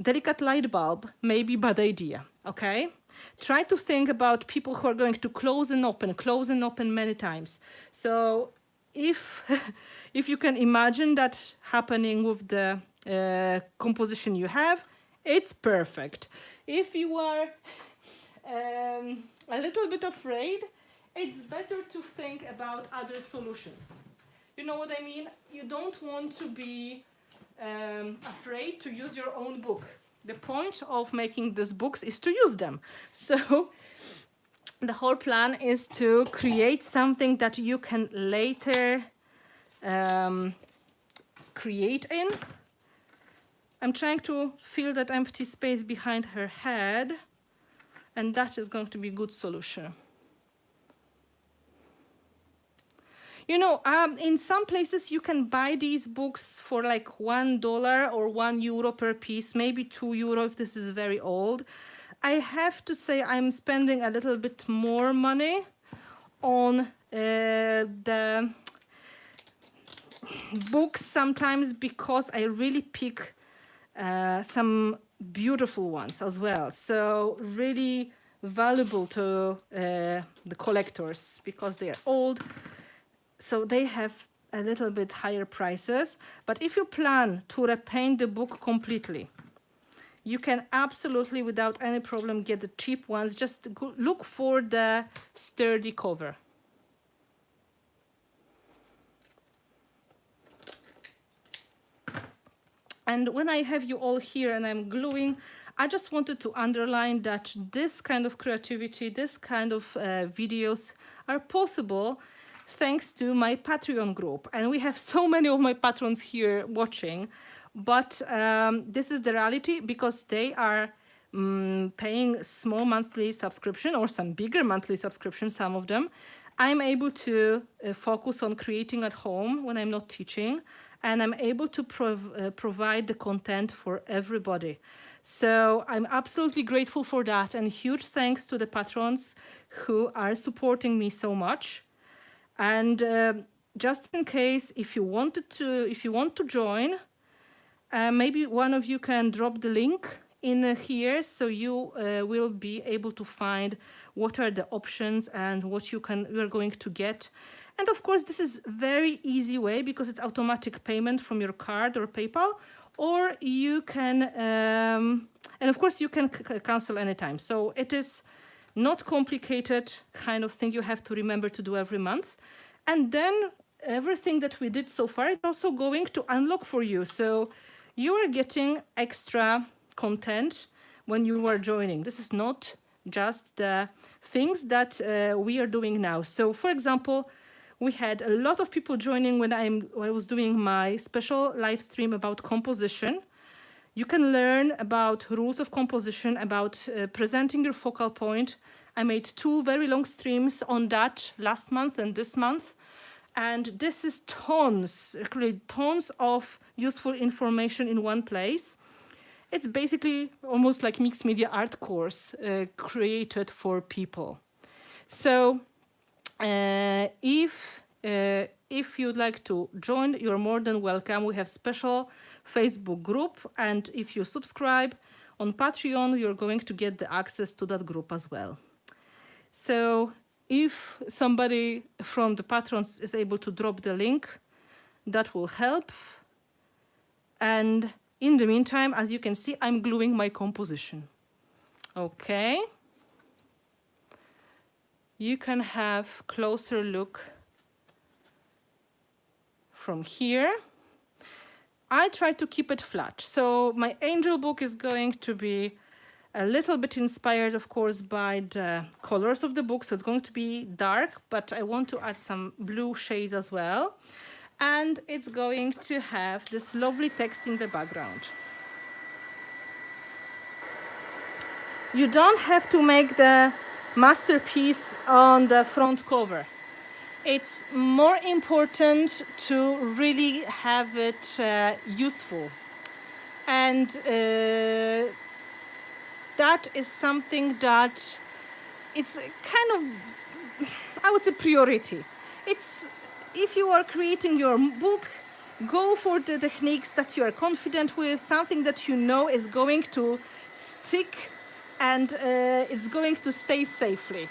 delicate light bulb may be bad idea, okay? Try to think about people who are going to close and open many times. So if, if you can imagine that happening with the composition you have, it's perfect. If you are a little bit afraid, it's better to think about other solutions. You know what I mean? You don't want to be afraid to use your own book. The point of making these books is to use them. So the whole plan is to create something that you can later create in. I'm trying to fill that empty space behind her head, and that is going to be a good solution. You know, in some places you can buy these books for like $1 or €1 per piece, maybe €2 if this is very old. I have to say I'm spending a little bit more money on the books sometimes because I really pick some beautiful ones as well. So really valuable to the collectors because they are old. So they have a little bit higher prices. But if you plan to repaint the book completely, you can absolutely, without any problem, get the cheap ones. Just look for the sturdy cover. And when I have you all here and I'm gluing, I just wanted to underline that this kind of creativity, this kind of videos are possible thanks to my Patreon group. And we have so many of my patrons here watching, but this is the reality because they are paying small monthly subscription or some bigger monthly subscription, some of them. I'm able to focus on creating at home when I'm not teaching, and I'm able to provide the content for everybody. So I'm absolutely grateful for that, and huge thanks to the patrons who are supporting me so much. And just in case, if you want to join, maybe one of you can drop the link in here, so you will be able to find what are the options and what you are going to get. And of course, this is very easy way because it's automatic payment from your card or PayPal, or you can, and of course you can cancel anytime. So it is not complicated kind of thing you have to remember to do every month. And then everything that we did so far is also going to unlock for you. So you are getting extra content when you are joining. This is not just the things that we are doing now. So for example, we had a lot of people joining when I was doing my special live stream about composition. You can learn about rules of composition, about presenting your focal point. I made 2 very long streams on that last month and this month. And this is tons, really tons of useful information in one place. It's basically almost like mixed media art course created for people. So if you'd like to join, you're more than welcome. We have special Facebook group, and if you subscribe on Patreon, you're going to get the access to that group as well. So if somebody from the patrons is able to drop the link, that will help. And in the meantime, as you can see, I'm gluing my composition. Okay. You can have closer look from here. I try to keep it flat. So my angel book is going to be a little bit inspired, of course, by the colors of the book. So it's going to be dark, but I want to add some blue shades as well. And it's going to have this lovely text in the background. You don't have to make the masterpiece on the front cover. It's more important to really have it useful. And that is something that it's kind of, I would say, priority. It's, if you are creating your book, go for the techniques that you are confident with, something that you know is going to stick and it's going to stay safely.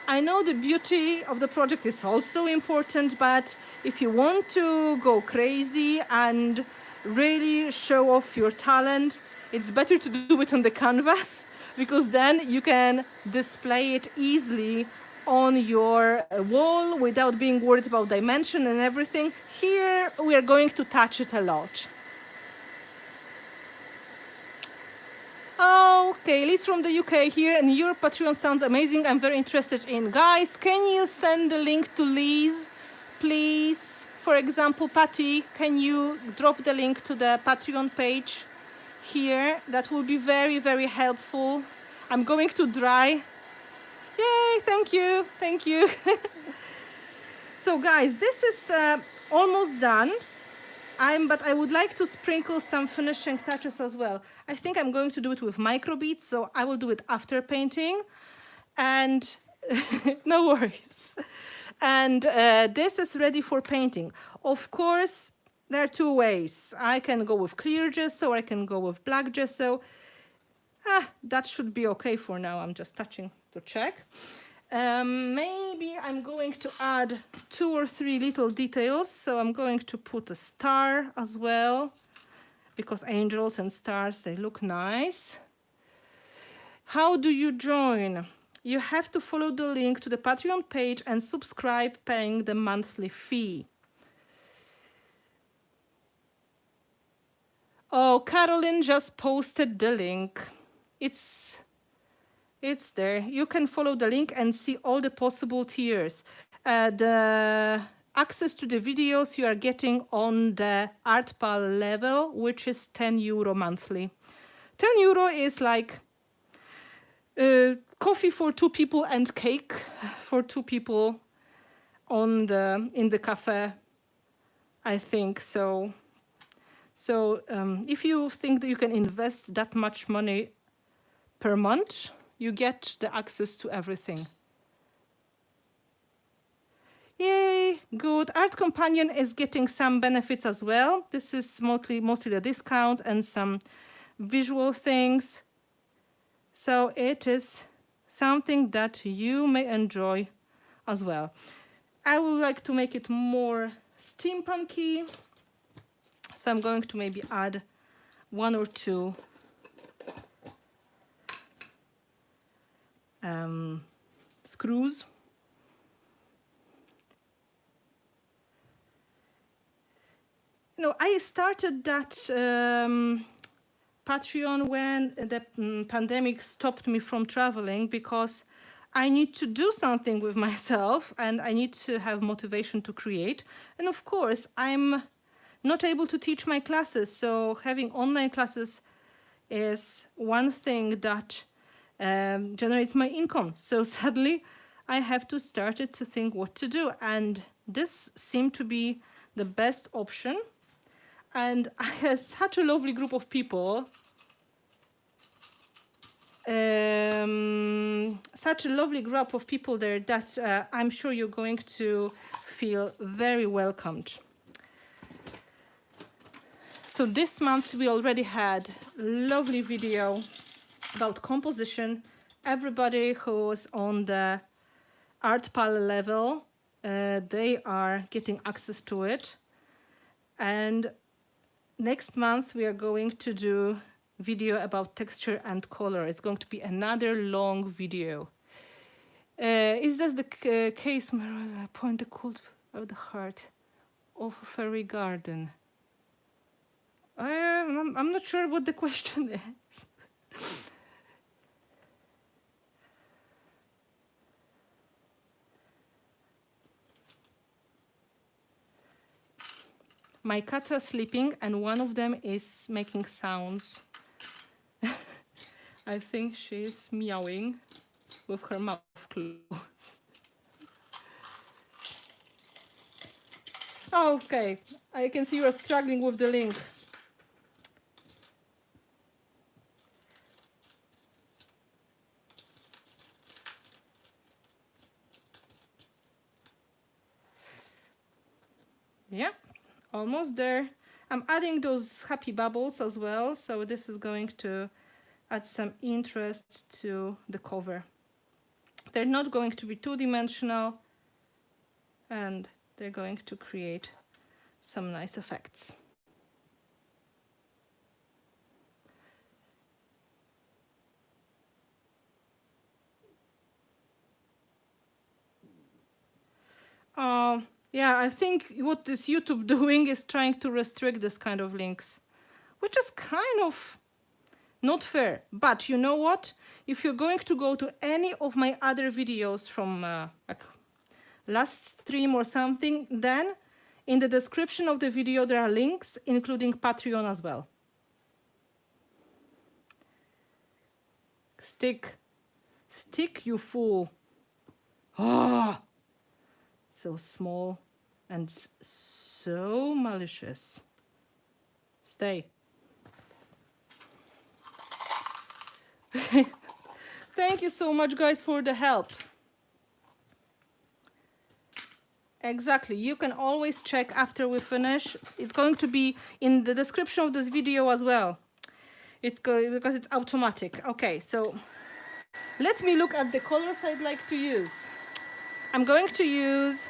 I know the beauty of the project is also important, but if you want to go crazy and really show off your talent, it's better to do it on the canvas, because then you can display it easily on your wall without being worried about dimension and everything. Here we are going to touch it a lot. Okay, Liz from the UK here, and your Patreon sounds amazing. I'm very interested in. Guys, can you send the link to Liz, please? For example, Patty, can you drop the link to the Patreon page here? That will be very, very helpful. I'm going to dry. Yay, thank you, thank you. So guys, this is almost done. But I would like to sprinkle some finishing touches as well. I think I'm going to do it with microbeads, so I will do it after painting. And no worries. And this is ready for painting. Of course, there are two ways. I can go with clear gesso, or I can go with black gesso. That should be okay for now. I'm just touching to check. Maybe I'm going to add 2 or 3 little details. So I'm going to put a star as well, because angels and stars, they look nice. How do you join? You have to follow the link to the Patreon page and subscribe, paying the monthly fee. Oh, Caroline just posted the link. It's there. You can follow the link and see all the possible tiers. The access to the videos you are getting on the ArtPal level, which is €10 monthly. €10 is like coffee for 2 people and cake for 2 people in the cafe, I think. So if you think that you can invest that much money per month, you get the access to everything. Yay, good. Art Companion is getting some benefits as well. This is mostly the discounts and some visual things. So it is something that you may enjoy as well. I would like to make it more steampunky. So I'm going to maybe add 1 or 2 screws. You know, I started that Patreon when the pandemic stopped me from traveling, because I need to do something with myself and I need to have motivation to create. And of course, I'm not able to teach my classes, so having online classes is one thing that generates my income. So sadly, I have to start to think what to do, and this seemed to be the best option. And I have such a lovely group of people, there that I'm sure you're going to feel very welcomed. So this month we already had a lovely video about composition. Everybody who's on the ArtPal level, they are getting access to it. And next month we are going to do video about texture and color. It's going to be another long video. Is this the case, Marilla? Point the cold of the heart of a fairy garden. I'm not sure what the question is. My cats are sleeping and one of them is making sounds. I think she's meowing with her mouth closed. Okay, I can see you are struggling with the link. almost there. I'm adding those happy bubbles as well, so this is going to add some interest to the cover. They're not going to be two-dimensional, and they're going to create some nice effects. Yeah, I think what this YouTube doing is trying to restrict this kind of links, which is kind of not fair. But you know what? If you're going to go to any of my other videos from like last stream or something, then in the description of the video there are links, including Patreon as well. Stick, you fool. Ah, so small and so malicious. Stay. Thank you so much, guys, for the help. Exactly, you can always check after we finish. It's going to be in the description of this video as well. Because it's automatic. Okay, so let me look at the colors I'd like to use. I'm going to use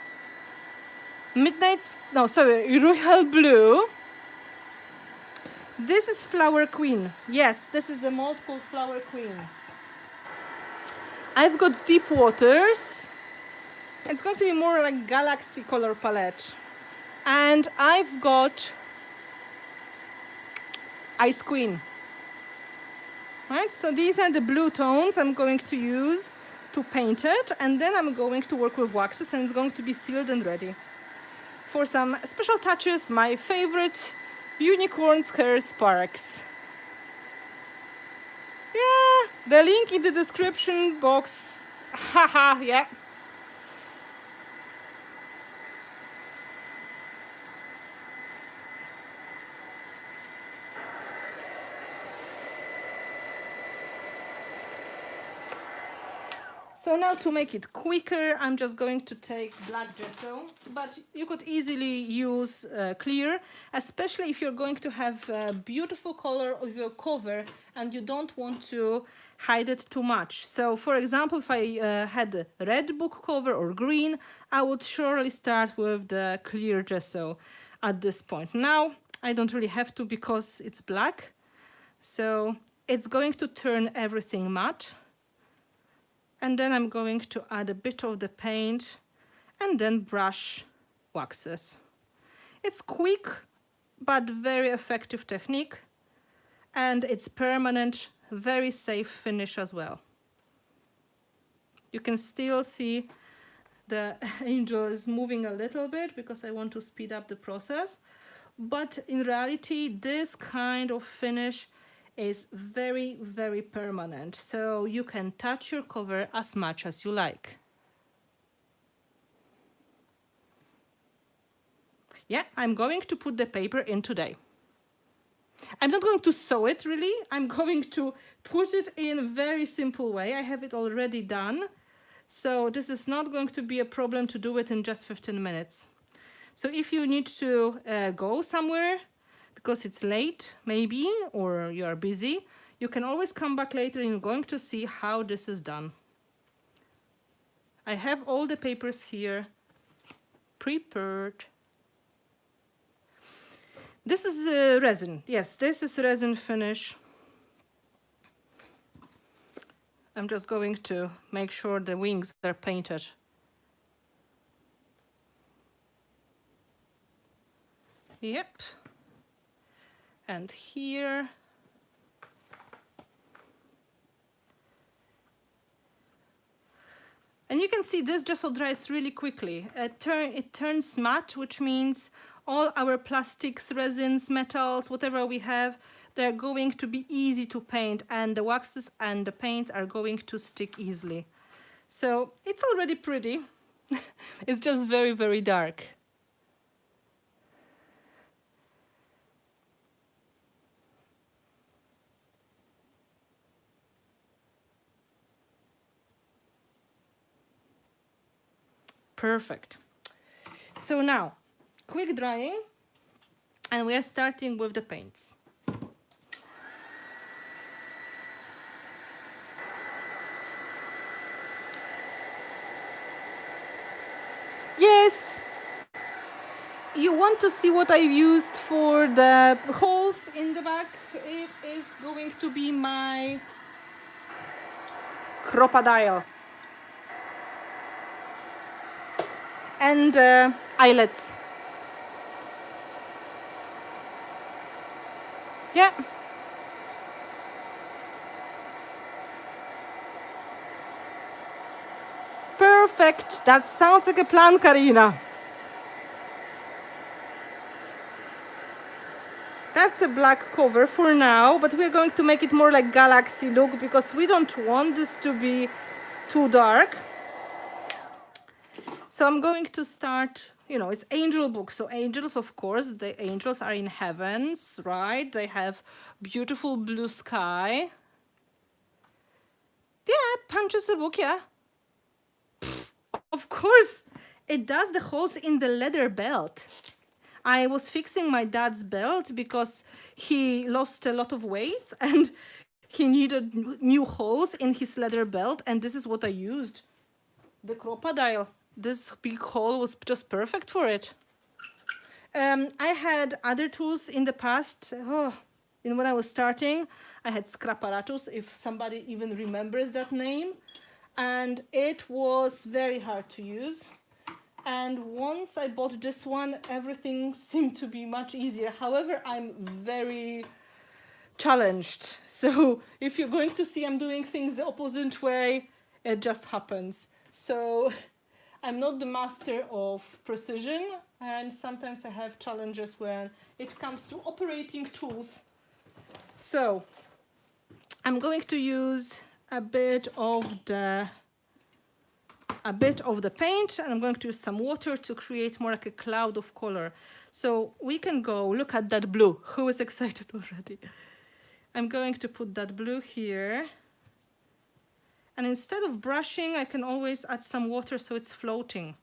Royal Blue. This is Flower Queen. Yes, this is the mold called Flower Queen. I've got Deep Waters. It's going to be more like Galaxy color palette. And I've got Ice Queen. Right, so these are the blue tones I'm going to use to paint it, and then I'm going to work with waxes, and it's going to be sealed and ready. For some special touches, my favorite unicorn's hair sparks. Yeah, the link in the description box. Haha, yeah. So now to make it quicker, I'm just going to take black gesso, but you could easily use clear, especially if you're going to have a beautiful color of your cover and you don't want to hide it too much. So for example, if I had a red book cover or green, I would surely start with the clear gesso at this point. Now, I don't really have to because it's black, so it's going to turn everything matte. And then I'm going to add a bit of the paint and then brush waxes. It's quick, but very effective technique. And it's permanent, very safe finish as well. You can still see the angel is moving a little bit because I want to speed up the process. But in reality, this kind of finish is very, very permanent, so you can touch your cover as much as you like. Yeah, I'm going to put the paper in today. I'm not going to sew it really, I'm going to put it in a very simple way. I have it already done, so this is not going to be a problem to do it in just 15 minutes. So if you need to go somewhere, because it's late, maybe, or you are busy, you can always come back later and you're going to see how this is done. I have all the papers here prepared. This is resin. Yes, this is resin finish. I'm just going to make sure the wings are painted. Yep. And here. And you can see this gesso dries really quickly. It turns matte, which means all our plastics, resins, metals, whatever we have, they're going to be easy to paint, and the waxes and the paints are going to stick easily. So it's already pretty. It's just very, very dark. Perfect. So now, quick drying. And we are starting with the paints. Yes, you want to see what I used for the holes in the back? It is going to be my Crop-a-Dile and eyelets. Yeah. Perfect. That sounds like a plan, Karina. That's a black cover for now, but we're going to make it more like galaxy look because we don't want this to be too dark. So I'm going to start, you know, it's angel book. So angels, of course, the angels are in heavens, right? They have beautiful blue sky. Yeah, punches a book, yeah. Pfft, of course, it does the holes in the leather belt. I was fixing my dad's belt because he lost a lot of weight and he needed new holes in his leather belt, and this is what I used. The Crop-a-Dile. This big hole was just perfect for it. I had other tools in the past. When I was starting, I had Scraparatus, if somebody even remembers that name. And it was very hard to use. And once I bought this one, everything seemed to be much easier. However, I'm very challenged. So if you're going to see I'm doing things the opposite way, it just happens. So I'm not the master of precision, and sometimes I have challenges when it comes to operating tools. So I'm going to use a bit of the paint, and I'm going to use some water to create more like a cloud of color. So we can go, look at that blue. Who is excited already? I'm going to put that blue here. And instead of brushing, I can always add some water so it's floating.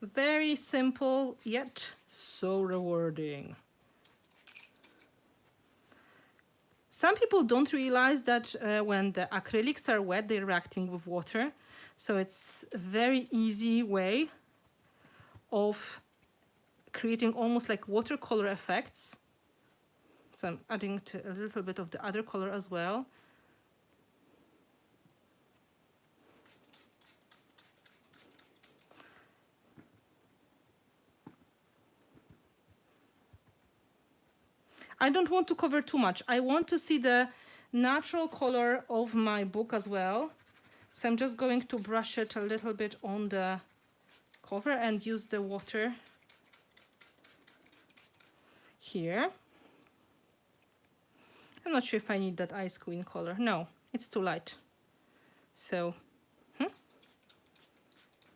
Very simple, yet so rewarding. Some people don't realize that when the acrylics are wet, they're reacting with water. So it's a very easy way of creating almost like watercolor effects. So I'm adding a little bit of the other color as well. I don't want to cover too much. I want to see the natural color of my book as well. So I'm just going to brush it a little bit on the cover and use the water here. I'm not sure if I need that ice queen color. No, it's too light. So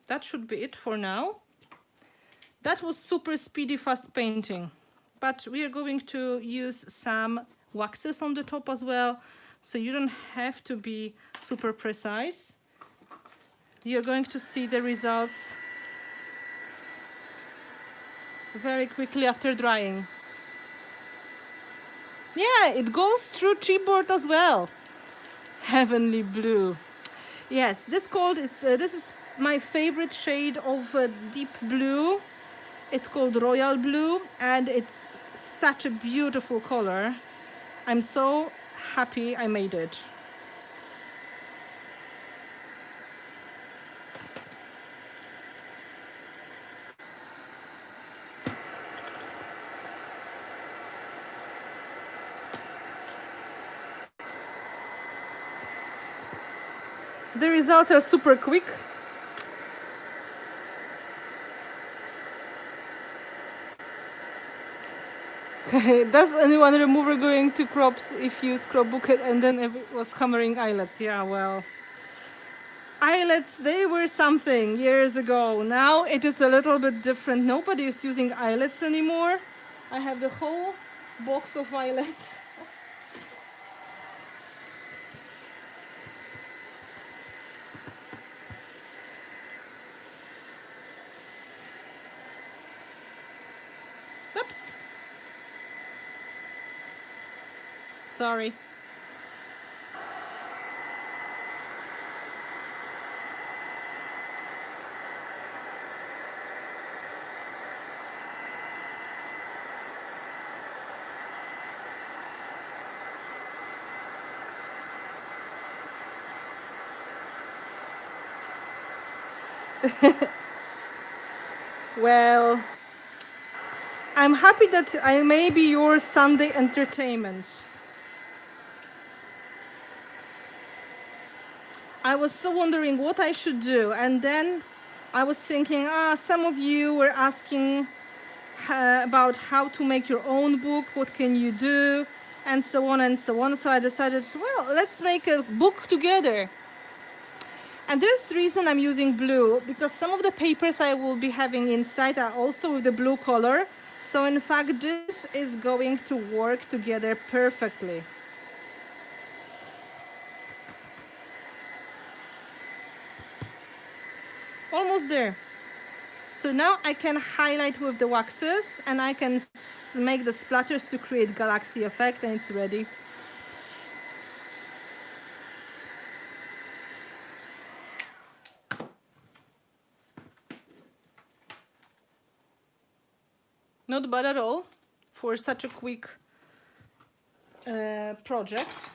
that should be it for now. That was super speedy, fast painting. But we are going to use some waxes on the top as well, so you don't have to be super precise. You're going to see the results very quickly after drying. Yeah, it goes through chipboard as well. Heavenly blue. Yes, this is my favorite shade of deep blue. It's called royal blue, and it's such a beautiful color. I'm so happy I made it. The results are super quick. Does anyone remember going to crops if you scrapbook it and then it was hammering eyelets? Yeah, well, eyelets, they were something years ago. Now it is a little bit different. Nobody is using eyelets anymore. I have the whole box of eyelets. Sorry. Well, I'm happy that I may be your Sunday entertainment. I was so wondering what I should do, and then I was thinking, some of you were asking about how to make your own book, what can you do, and so on and so on. So I decided, well, let's make a book together. And there's the reason I'm using blue, because some of the papers I will be having inside are also with the blue color. So in fact, this is going to work together perfectly. Almost there. So now I can highlight with the waxes, and I can make the splatters to create galaxy effect, and it's ready. Not bad at all for such a quick project.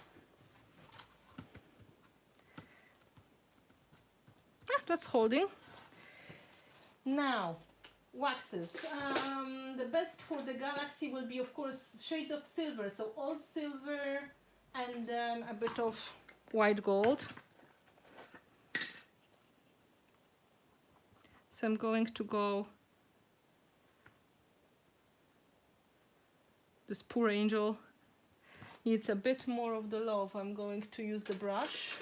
That's holding. Now, waxes. The best for the galaxy will be, of course, shades of silver. So old silver and then a bit of white gold. So I'm going to go. This poor angel needs a bit more of the love. I'm going to use the brush.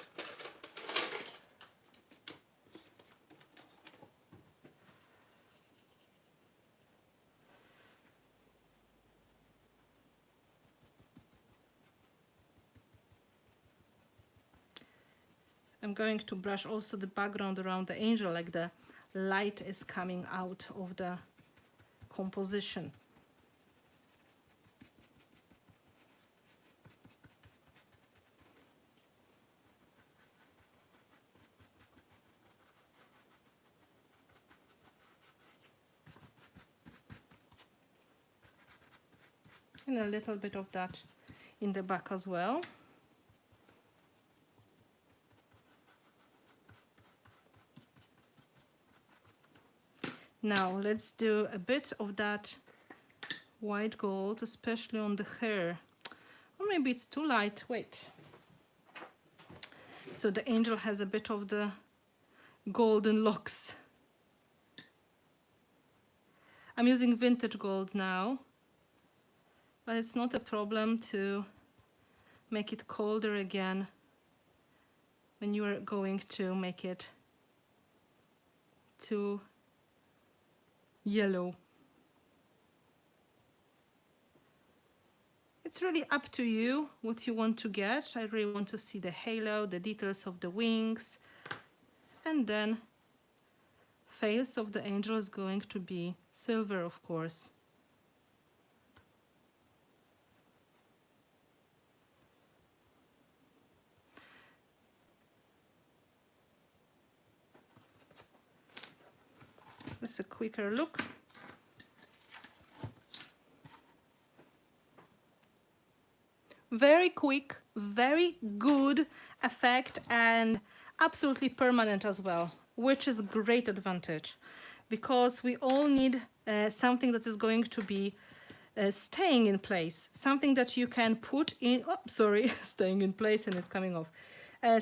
I'm going to brush also the background around the angel, like the light is coming out of the composition. And a little bit of that in the back as well. Now let's do a bit of that white gold, especially on the hair. Or maybe it's too light. Wait. So the angel has a bit of the golden locks. I'm using vintage gold now, but it's not a problem to make it colder again when you are going to make it too yellow. It's really up to you what you want to get. I really want to see the halo, the details of the wings, and then face of the angel is going to be silver, of course. Just a quicker look. Very quick, very good effect, and absolutely permanent as well, which is great advantage, because we all need something that is going to be staying in place, something that you can put in, oh, sorry, staying in place and it's coming off,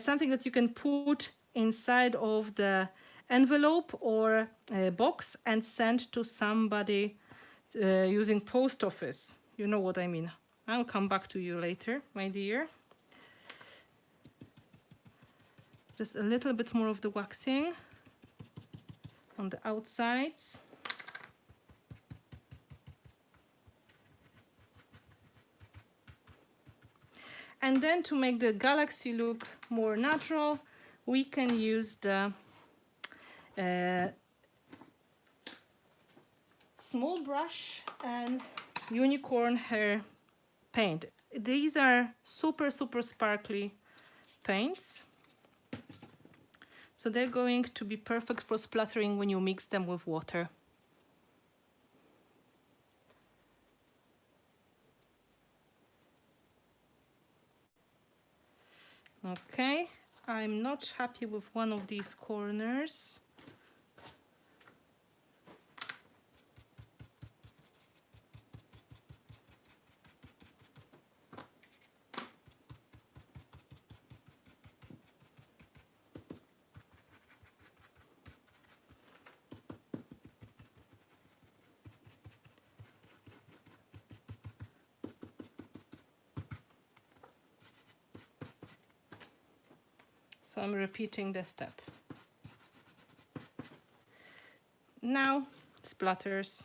something that you can put inside of the envelope or box and send to somebody using post office. You know what I mean. I'll come back to you later, my dear. Just a little bit more of the waxing on the outsides. And then to make the galaxy look more natural, we can use the small brush and unicorn hair paint. these are super, super sparkly paints. So they're going to be perfect for splattering when you mix them with water. Okay, I'm not happy with one of these corners. So I'm repeating the step. Now, splatters.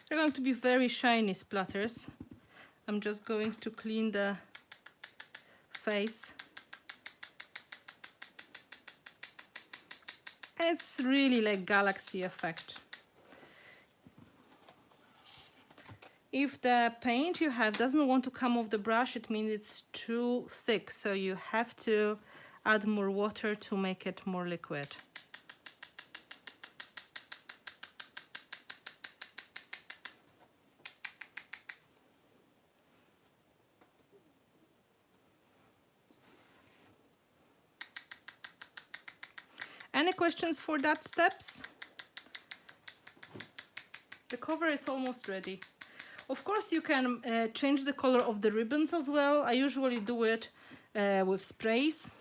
They're going to be very shiny splatters. I'm just going to clean the face. It's really like galaxy effect. If the paint you have doesn't want to come off the brush, it means it's too thick, so you have to add more water to make it more liquid. Any questions for that steps? The cover is almost ready. Of course, you can change the color of the ribbons as well. I usually do it with sprays,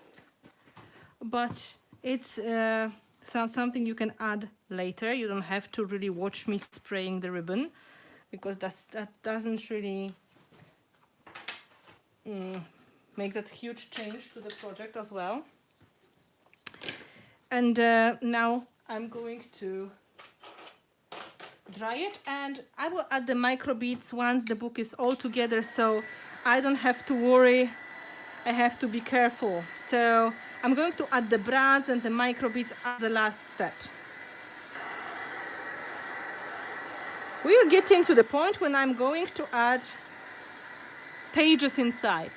but it's something you can add later. You don't have to really watch me spraying the ribbon, because that doesn't really make that huge change to the project as well. And now I'm going to dry it, and I will add the micro beads once the book is all together, so I don't have to worry. I have to be careful. So I'm going to add the brads and the micro beads as the last step. We are getting to the point when I'm going to add pages inside.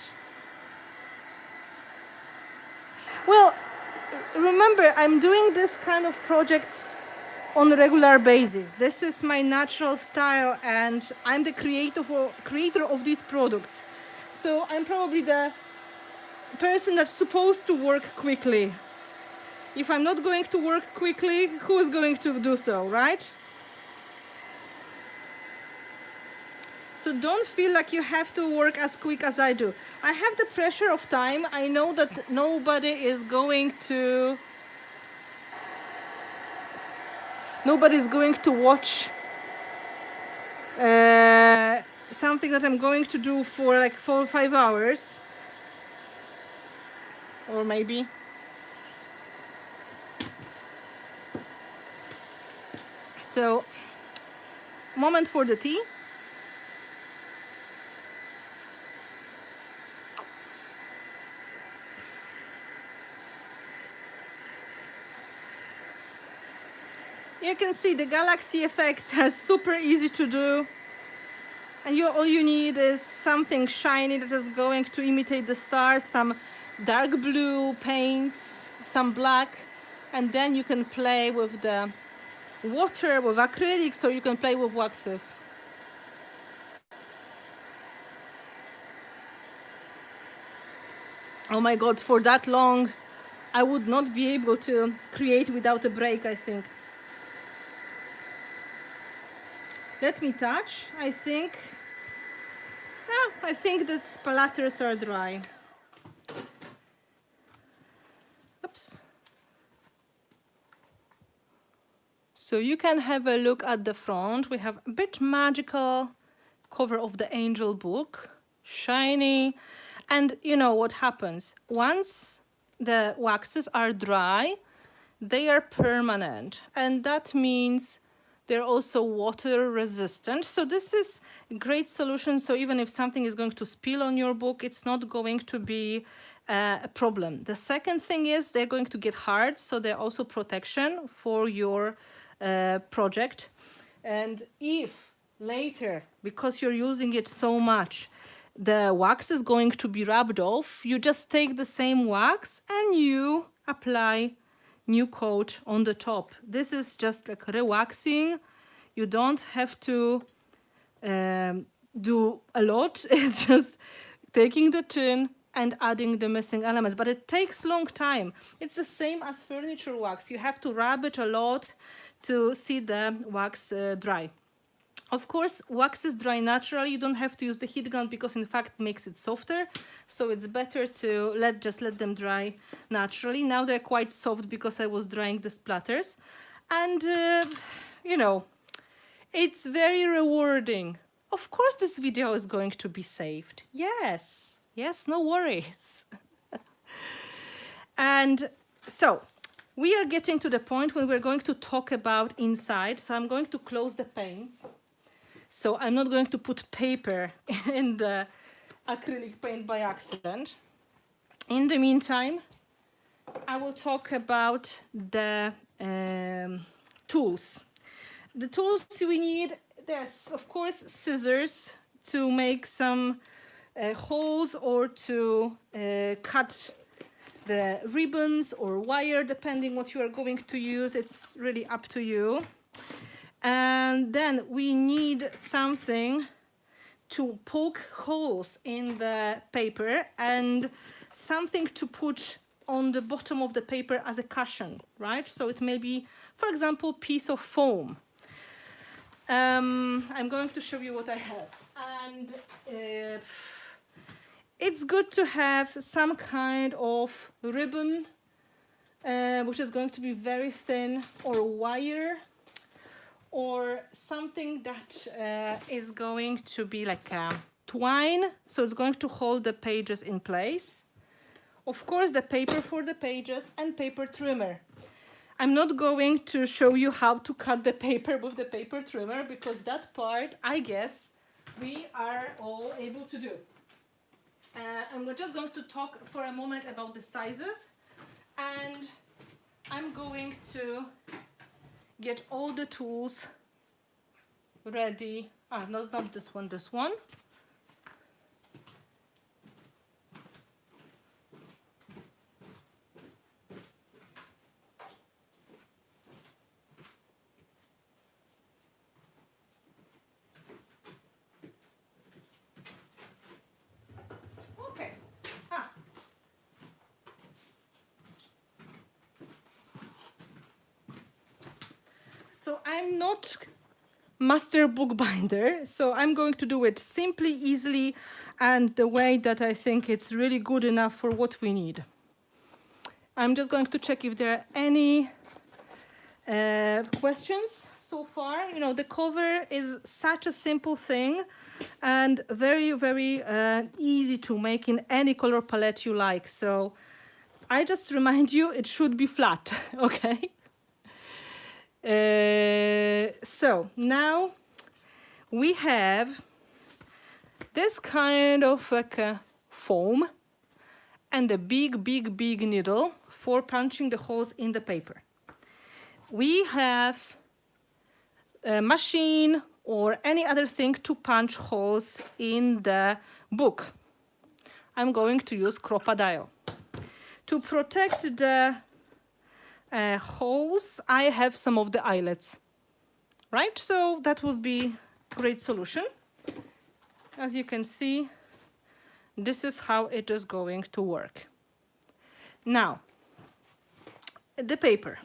Well, remember, I'm doing this kind of projects on a regular basis. This is my natural style, and I'm the creator of these products. So I'm probably the person that's supposed to work quickly. If I'm not going to work quickly, who is going to do so, right? So don't feel like you have to work as quick as I do. I have the pressure of time. I know that nobody's going to watch something that I'm going to do for like 4 or 5 hours, or maybe. So, moment for the tea. You can see the galaxy effects are super easy to do, and all you need is something shiny that is going to imitate the stars, some dark blue paints, some black, and then you can play with the water, with acrylics, or you can play with waxes. Oh my god, for that long I would not be able to create without a break, I think. Let me touch. I think the splatters are dry. Oops. So you can have a look at the front. We have a bit magical cover of the angel book, shiny. And you know what happens? Once the waxes are dry, they are permanent. And that means They're also water resistant. So this is a great solution. So even if something is going to spill on your book, it's not going to be a problem. The second thing is they're going to get hard. So they're also protection for your project. And if later, because you're using it so much, the wax is going to be rubbed off, you just take the same wax and you apply new coat on the top. This is just like rewaxing. You don't have to do a lot. It's just taking the tin and adding the missing elements, but it takes long time. It's the same as furniture wax. You have to rub it a lot to see the wax dry. Of course, waxes dry naturally. You don't have to use the heat gun because in fact it makes it softer. So it's better to just let them dry naturally. Now they're quite soft because I was drying the splatters. And, you know, it's very rewarding. Of course, this video is going to be saved. Yes, no worries. And so we are getting to the point when we're going to talk about inside. So I'm going to close the paints. So I'm not going to put paper in the acrylic paint by accident. In the meantime, I will talk about the tools. The tools we need, there's of course scissors to make some holes or to cut the ribbons or wire, depending what you are going to use. It's really up to you. And then we need something to poke holes in the paper and something to put on the bottom of the paper as a cushion, right? So it may be, for example, piece of foam. I'm going to show you what I have. And it's good to have some kind of ribbon, which is going to be very thin, or wire, or something that is going to be like a twine, so it's going to hold the pages in place. Of course, the paper for the pages and paper trimmer. I'm not going to show you how to cut the paper with the paper trimmer because that part, I guess, we are all able to do. I'm just going to talk for a moment about the sizes, and I'm going to get all the tools ready. Not this one, this one. Okay. So I'm not master bookbinder, so I'm going to do it simply, easily, and the way that I think it's really good enough for what we need. I'm just going to check if there are any questions so far. You know, the cover is such a simple thing and very, very easy to make in any color palette you like. So I just remind you, it should be flat, okay? So now we have this kind of like a foam and a big needle for punching the holes in the paper. We have a machine or any other thing to punch holes in the book. I'm going to use Crop-a-Dile. To protect the holes, I have some of the eyelets, right? So that would be a great solution. As you can see, this is how it is going to work. Now, the paper.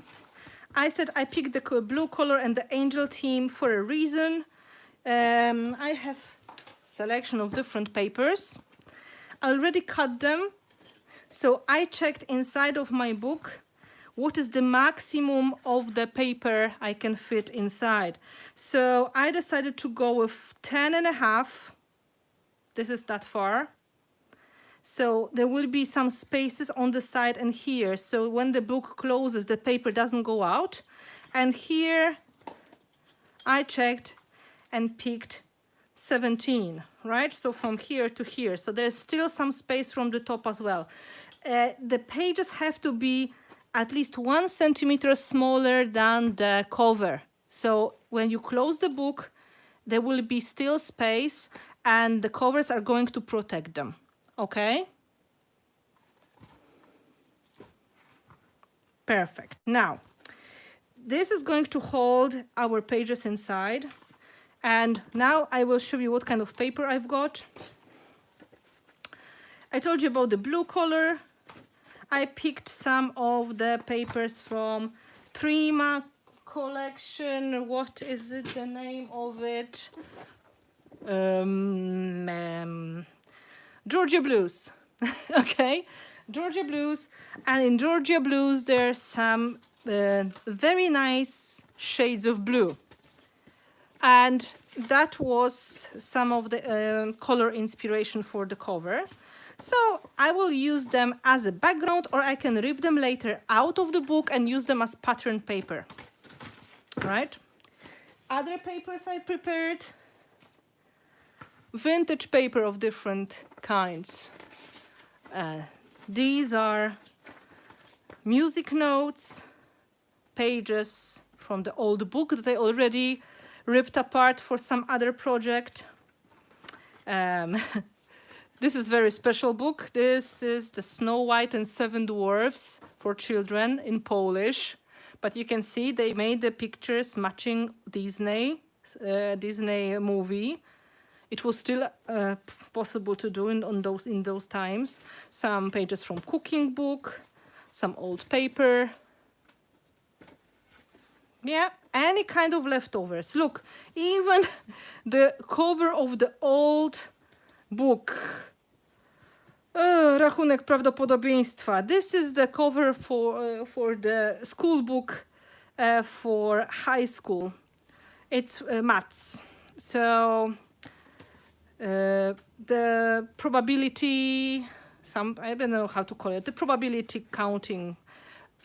I said I picked the blue color and the angel theme for a reason. I have selection of different papers. I already cut them. So I checked inside of my book what is the maximum of the paper I can fit inside. So I decided to go with 10.5. This is that far. So there will be some spaces on the side and here. So when the book closes, the paper doesn't go out. And here I checked and picked 17, right? So from here to here. So there's still some space from the top as well. The pages have to be at least 1 centimeter smaller than the cover. So when you close the book, there will be still space and the covers are going to protect them, okay? Perfect. Now, this is going to hold our pages inside. And now I will show you what kind of paper I've got. I told you about the blue color. I picked some of the papers from Prima collection. What is it, the name of it? Georgia Blues. Okay, Georgia Blues. And in Georgia Blues, there's some very nice shades of blue. And that was some of the color inspiration for the cover. So I will use them as a background, or I can rip them later out of the book and use them as pattern paper, right? Other papers I prepared, vintage paper of different kinds. These are music notes, pages from the old book that I already ripped apart for some other project. This is a very special book. This is the Snow White and Seven Dwarfs for children in Polish. But you can see they made the pictures matching Disney movie. It was still possible to do in those times. Some pages from cooking book, some old paper. Yeah, any kind of leftovers. Look, even the cover of the old book. Rachunek prawdopodobieństwa. This is the cover for the school book for high school. It's maths. So the probability, I don't know how to call it, the probability counting.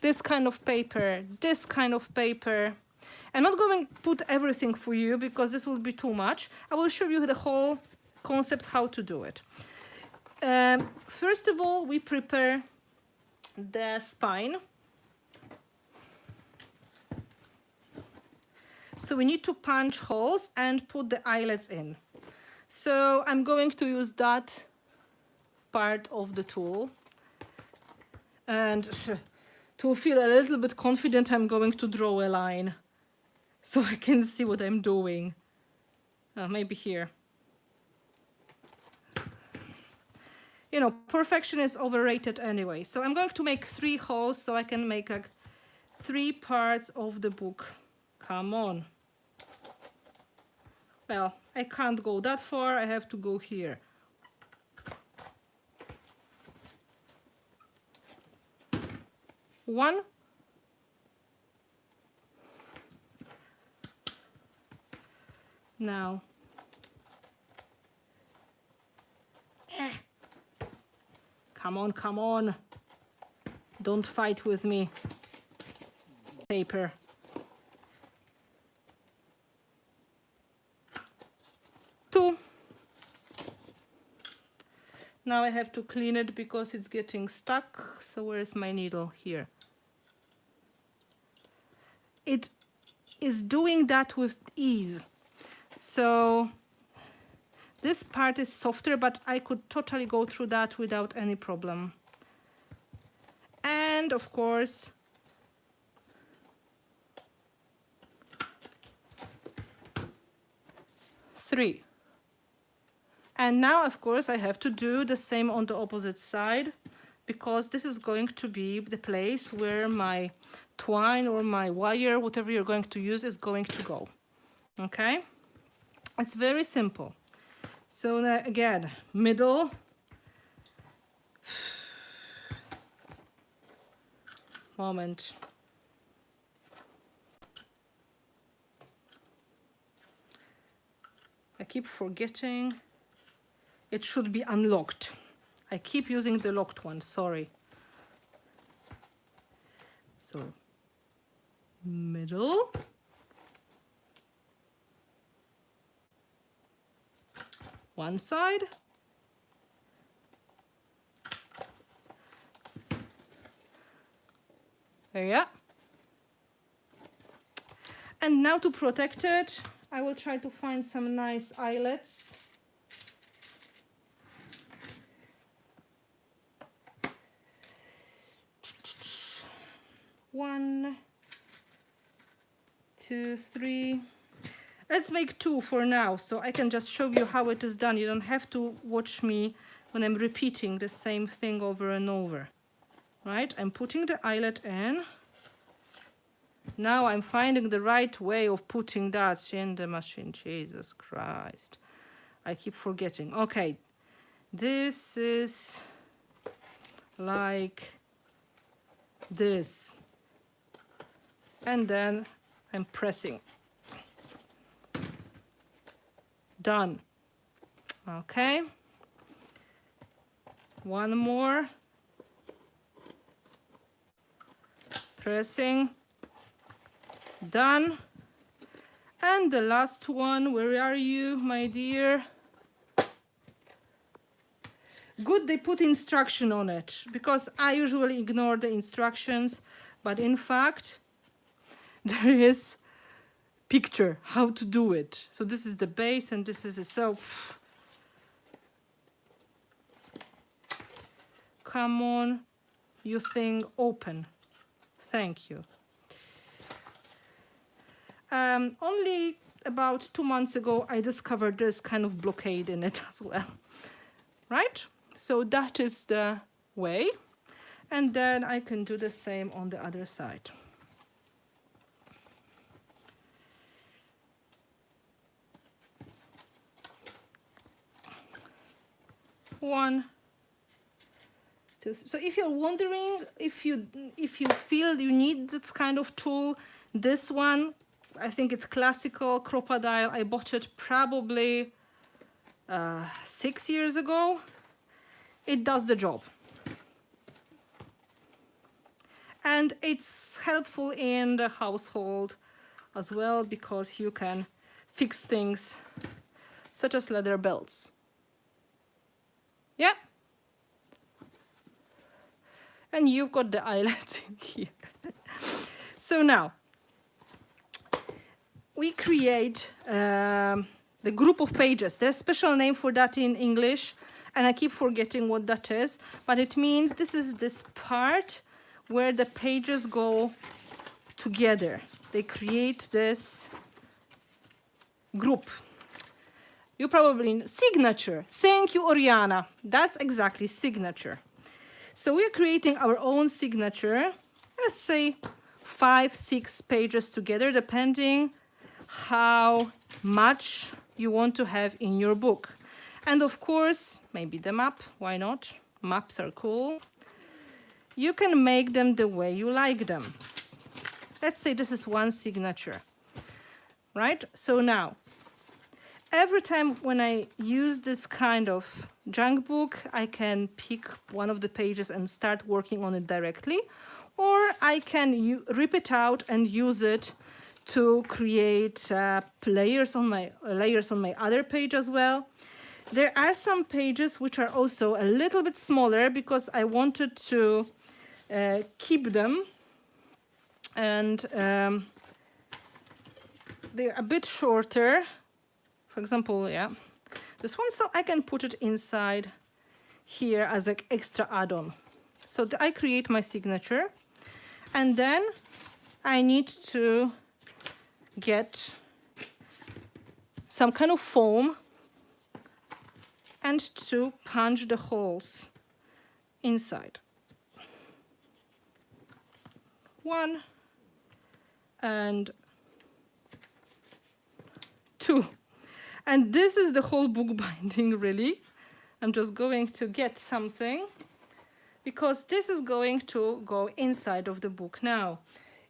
This kind of paper, this kind of paper. I'm not going to put everything for you because this will be too much. I will show you the whole concept how to do it. First of all, we prepare the spine. So we need to punch holes and put the eyelets in. So I'm going to use that part of the tool. And to feel a little bit confident, I'm going to draw a line so I can see what I'm doing. Maybe here. You know, perfection is overrated anyway. So I'm going to make 3 holes so I can make like 3 parts of the book. Come on. Well, I can't go that far. I have to go here. One. Now. Come on, come on. Don't fight with me. Paper. Two. Now I have to clean it because it's getting stuck. So where's my needle? Here. It is doing that with ease. So this part is softer, but I could totally go through that without any problem. And of course, three. And now, of course, I have to do the same on the opposite side because this is going to be the place where my twine or my wire, whatever you're going to use, is going to go. Okay? It's very simple. So now, again, middle. Moment. I keep forgetting. It should be unlocked. I keep using the locked one, sorry. So, middle. one side. Yeah. And now to protect it, I will try to find some nice eyelets. One, two, three. Let's make two for now, so I can just show you how it is done. You don't have to watch me when I'm repeating the same thing over and over. Right? I'm putting the eyelet in. Now I'm finding the right way of putting that in the machine. Jesus Christ. I keep forgetting. Okay. This is like this. And then I'm pressing. Done. Okay. One more. Pressing. Done. And the last one, where are you, my dear? Good, they put instruction on it, because I usually ignore the instructions, but in fact, there is picture how to do it. So this is the base and this is a self. Come on, you thing, open. Thank you. Only about 2 months ago, I discovered this kind of blockade in it as well. Right? So that is the way. And then I can do the same on the other side. One, two. So if you're wondering if you feel you need this kind of tool, this one, I think it's classical Crop-a-Dile. I bought it probably 6 years ago. It does the job. And it's helpful in the household as well, because you can fix things such as leather belts. Yeah. And you've got the eyelets in here. So now, we create the group of pages. There's a special name for that in English, and I keep forgetting what that is, but it means this is this part where the pages go together. They create this group. You probably know. Signature. Thank you, Oriana. That's exactly signature. So we're creating our own signature. Let's say 5, 6 pages together, depending how much you want to have in your book. And of course, maybe the map, why not? Maps are cool. You can make them the way you like them. Let's say this is one signature, right? So now, every time when I use this kind of junk book, I can pick one of the pages and start working on it directly, or I can rip it out and use it to create layers on my other page as well. There are some pages which are also a little bit smaller because I wanted to keep them, and they're a bit shorter. For example, yeah, this one, so I can put it inside here as an extra add-on. So I create my signature, and then I need to get some kind of foam and to punch the holes inside. 1 and 2. And this is the whole book binding, really. I'm just going to get something, because this is going to go inside of the book. Now,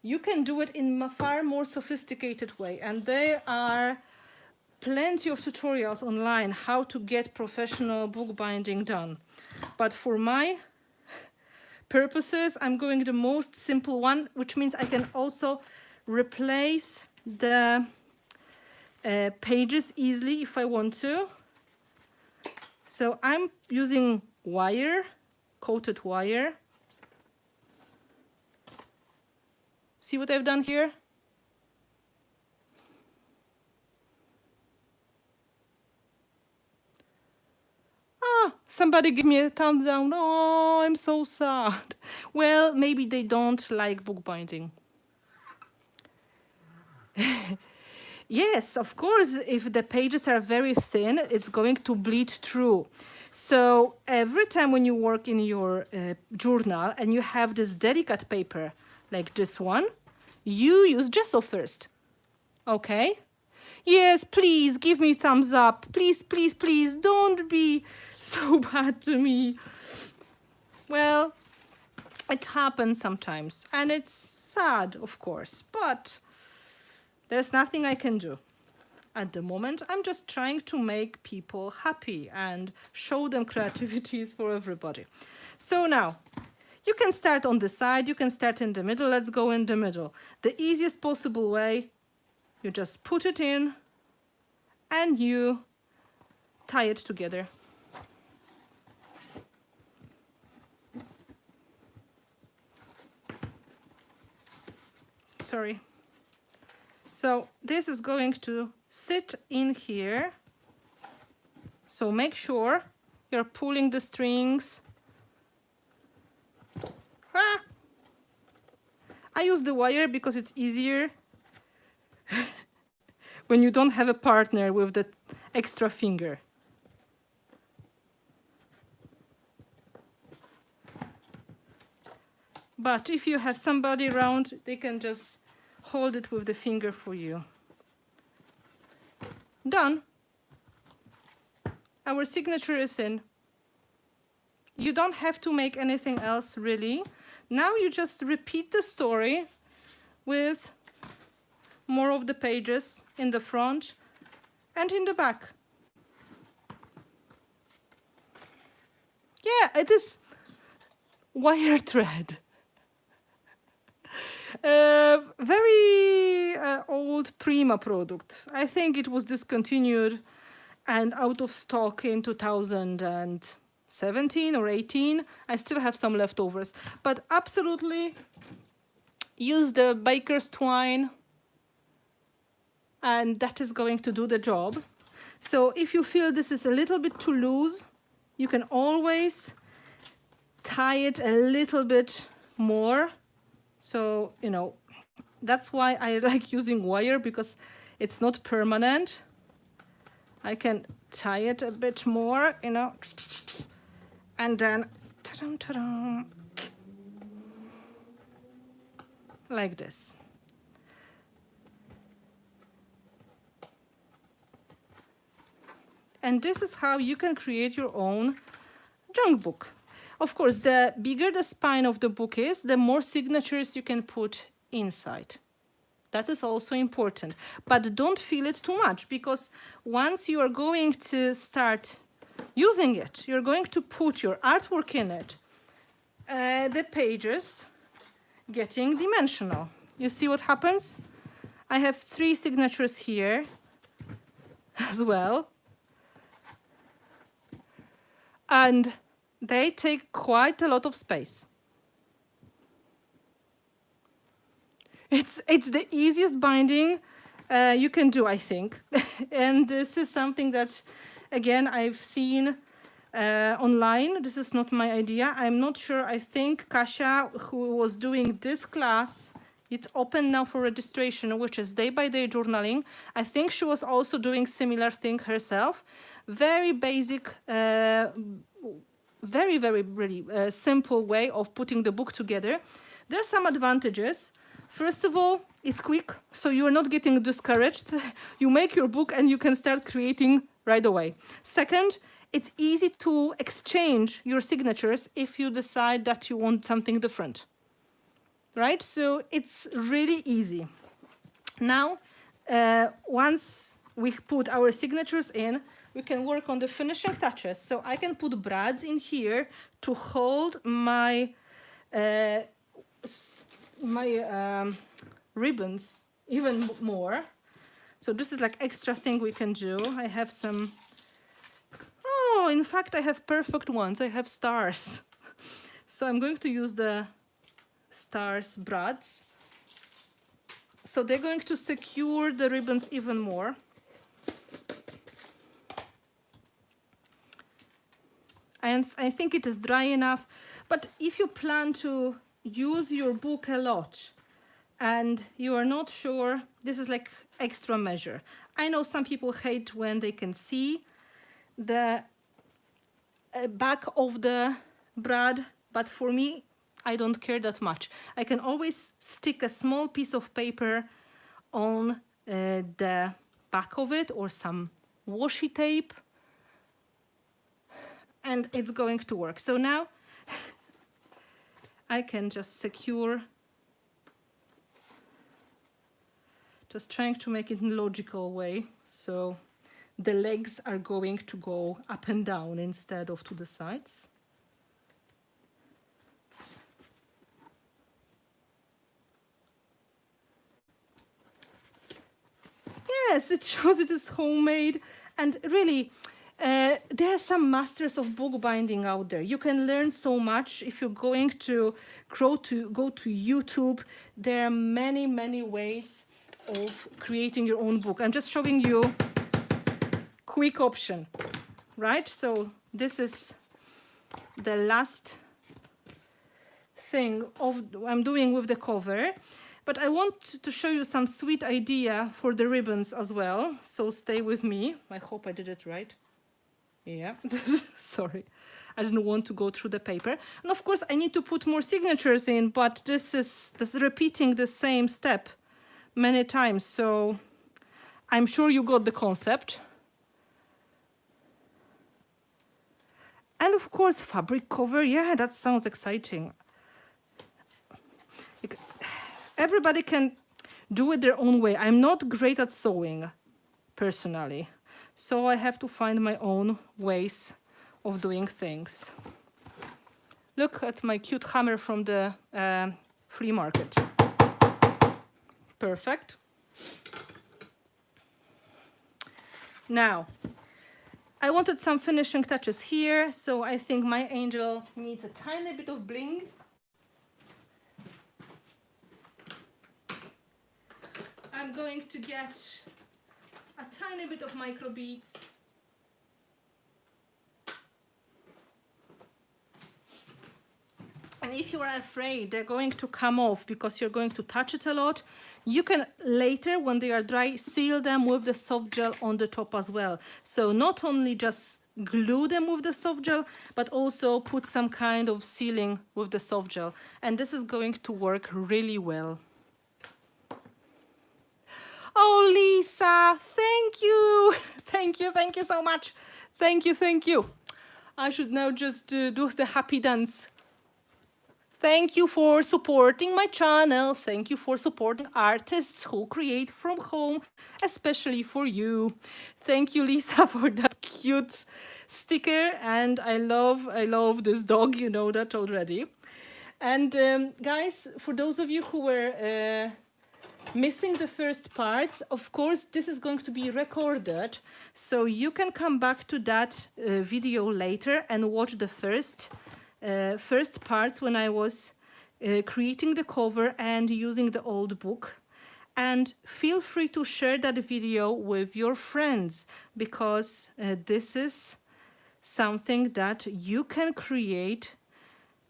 you can do it in a far more sophisticated way, and there are plenty of tutorials online how to get professional book binding done. But for my purposes, I'm going the most simple one, which means I can also replace the pages easily if I want to. So I'm using wire, coated wire. See what I've done here? Ah, somebody give me a thumbs down. Oh, I'm so sad. Well, maybe they don't like bookbinding. Yes, of course, if the pages are very thin, it's going to bleed through. So every time when you work in your journal and you have this delicate paper, like this one, you use gesso first, okay? Yes, please give me thumbs up. Please, please, please, don't be so bad to me. Well, it happens sometimes, and it's sad, of course, but there's nothing I can do. At the moment, I'm just trying to make people happy and show them creativity is for everybody. So now, you can start on the side, you can start in the middle. Let's go in the middle. The easiest possible way, you just put it in and you tie it together. Sorry. So this is going to sit in here. So make sure you're pulling the strings. Ah! I use the wire because it's easier when you don't have a partner with the extra finger. But if you have somebody around, they can just hold it with the finger for you. Done. Our signature is in. You don't have to make anything else really. Now you just repeat the story with more of the pages in the front and in the back. Yeah, it is wire thread. Very old Prima product. I think it was discontinued and out of stock in 2017 or 18. I still have some leftovers, but absolutely use the baker's twine and that is going to do the job. So if you feel this is a little bit too loose, you can always tie it a little bit more. So, you know, that's why I like using wire, because it's not permanent. I can tie it a bit more, you know, and then ta-dum, ta-dum, like this. And this is how you can create your own junk book. Of course, the bigger the spine of the book is, the more signatures you can put inside. That is also important. But don't feel it too much, because once you are going to start using it, you're going to put your artwork in it, the pages getting dimensional. You see what happens? I have 3 signatures here as well. And they take quite a lot of space. It's the easiest binding you can do, I think. And this is something that, again, I've seen online. This is not my idea. I'm not sure. I think Kasia, who was doing this class, it's open now for registration, which is day-by-day journaling. I think she was also doing similar thing herself. Very basic, very, very really simple way of putting the book together. There are some advantages. First of all, it's quick, so you're not getting discouraged. You make your book and you can start creating right away. Second, it's easy to exchange your signatures if you decide that you want something different, right? So it's really easy. Now, once we put our signatures in, we can work on the finishing touches. So I can put brads in here to hold my ribbons even more. So this is like extra thing we can do. I have some, No, in fact, I have perfect ones. I have stars. So I'm going to use the stars brads. So they're going to secure the ribbons even more. And I think it is dry enough. But if you plan to use your book a lot and you are not sure, this is like extra measure. I know some people hate when they can see the back of the brad, but for me, I don't care that much. I can always stick a small piece of paper on the back of it or some washi tape, and it's going to work. So now I can just secure, just trying to make it in a logical way. So the legs are going to go up and down instead of to the sides. Yes, it shows it is homemade. And really, there are some masters of bookbinding out there. You can learn so much if you're going to go to YouTube. There are many, many ways of creating your own book. I'm just showing you quick option, right? So this is the last thing I'm doing with the cover, but I want to show you some sweet idea for the ribbons as well. So stay with me. I hope I did it right. Yeah, sorry. I didn't want to go through the paper. And of course I need to put more signatures in, but this is repeating the same step many times. So I'm sure you got the concept. And of course, fabric cover. Yeah, that sounds exciting. Everybody can do it their own way. I'm not great at sewing, personally. So I have to find my own ways of doing things. Look at my cute hammer from the flea market. Perfect. Now, I wanted some finishing touches here, so I think my angel needs a tiny bit of bling. I'm going to get a tiny bit of micro beads. And if you are afraid they're going to come off because you're going to touch it a lot, you can later, when they are dry, seal them with the soft gel on the top as well. So not only just glue them with the soft gel, but also put some kind of sealing with the soft gel. And this is going to work really well. Oh, Lisa, thank you. Thank you so much. Thank you. I should now just do the happy dance. Thank you for supporting my channel. Thank you for supporting artists who create from home, especially for you. Thank you, Lisa, for that cute sticker. And I love this dog, you know that already. And guys, for those of you who were missing the first parts, of course, this is going to be recorded. So you can come back to that video later and watch the first parts when I was creating the cover and using the old book. And feel free to share that video with your friends, because this is something that you can create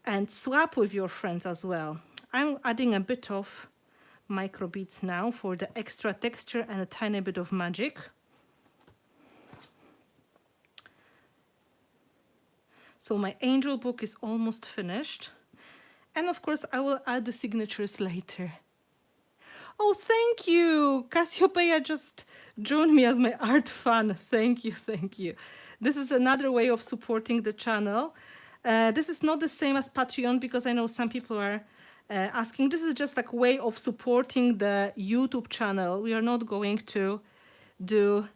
and swap with your friends as well. I'm adding a bit of micro beads now for the extra texture and a tiny bit of magic. So my angel book is almost finished. And of course, I will add the signatures later. Oh, thank you. Cassiopeia just joined me as my art fan. Thank you. This is another way of supporting the channel. This is not the same as Patreon, because I know some people are asking. This is just like a way of supporting the YouTube channel. We are not going to do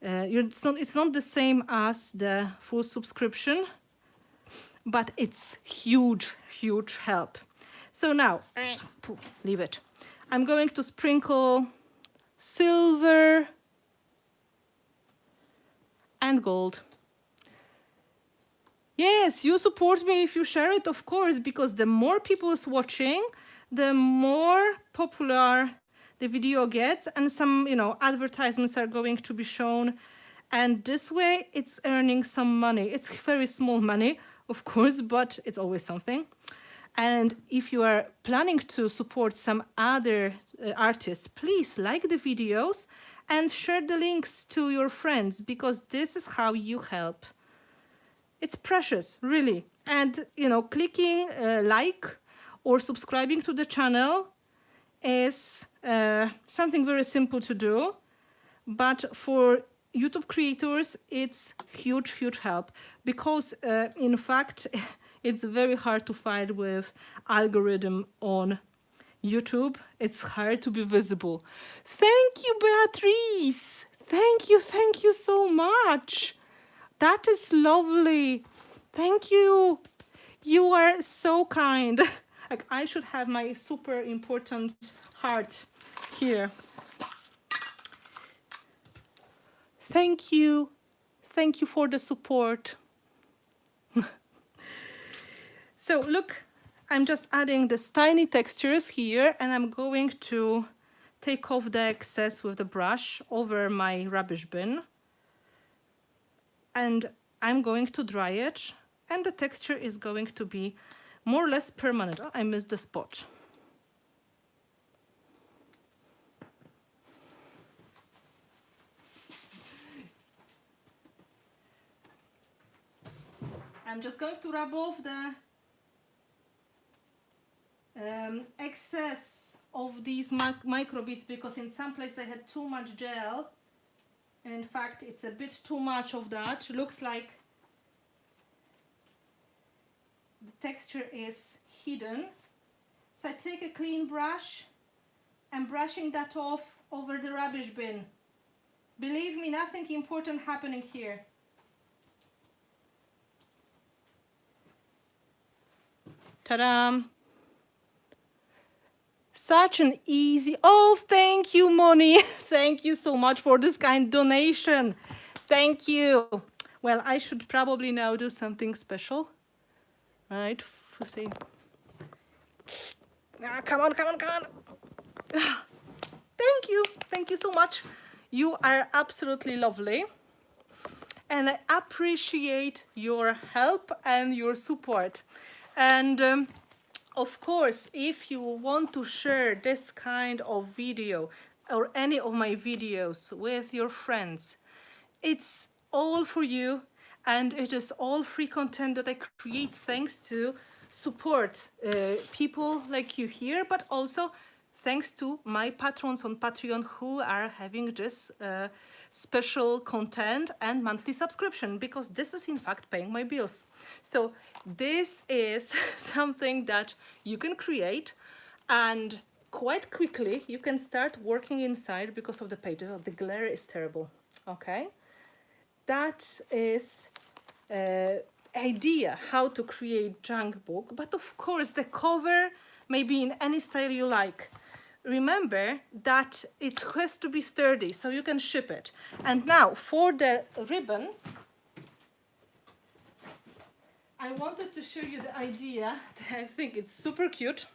it's not the same as the full subscription, but it's huge help. So now, leave it. I'm going to sprinkle silver and gold. Yes, you support me if you share it, of course, because the more people is watching, the more popular the video gets, and some, you know, advertisements are going to be shown, and this way it's earning some money. It's very small money, of course, but it's always something. And if you are planning to support some other artists, please like the videos and share the links to your friends, because this is how you help. It's precious, really. And, you know, clicking like or subscribing to the channel is something very simple to do. But for YouTube creators, it's huge, huge help, because in fact, it's very hard to fight with algorithm on YouTube. It's hard to be visible. Thank you, Beatrice. Thank you so much. That is lovely. Thank you. You are so kind. Like, I should have my super important heart here. Thank you. Thank you for the support. So look, I'm just adding these tiny textures here, and I'm going to take off the excess with the brush over my rubbish bin. And I'm going to dry it, and the texture is going to be more or less permanent. Oh, I missed the spot. I'm just going to rub off the excess of these micro beads, because in some places I had too much gel. In fact, it's a bit too much of that. Looks like the texture is hidden. So I take a clean brush and brushing that off over the rubbish bin. Believe me, nothing important happening here. Ta-da! Such an easy... Oh, thank you, Moni. Thank you so much for this kind donation. Thank you. Well, I should probably now do something special. Right? See. Ah, come on, come on, come on. Thank you. Thank you so much. You are absolutely lovely. And I appreciate your help and your support. And of course, if you want to share this kind of video or any of my videos with your friends, it's all for you, and it is all free content that I create thanks to support people like you here, but also thanks to my patrons on Patreon who are having this special content and monthly subscription, because this is in fact paying my bills. So this is something that you can create, and quite quickly you can start working inside because of the pages. Oh, the glare is terrible. Okay, that is idea how to create junk book, but of course the cover may be in any style you like. Remember that it has to be sturdy so you can ship it. And now for the ribbon, I wanted to show you the idea. I think it's super cute.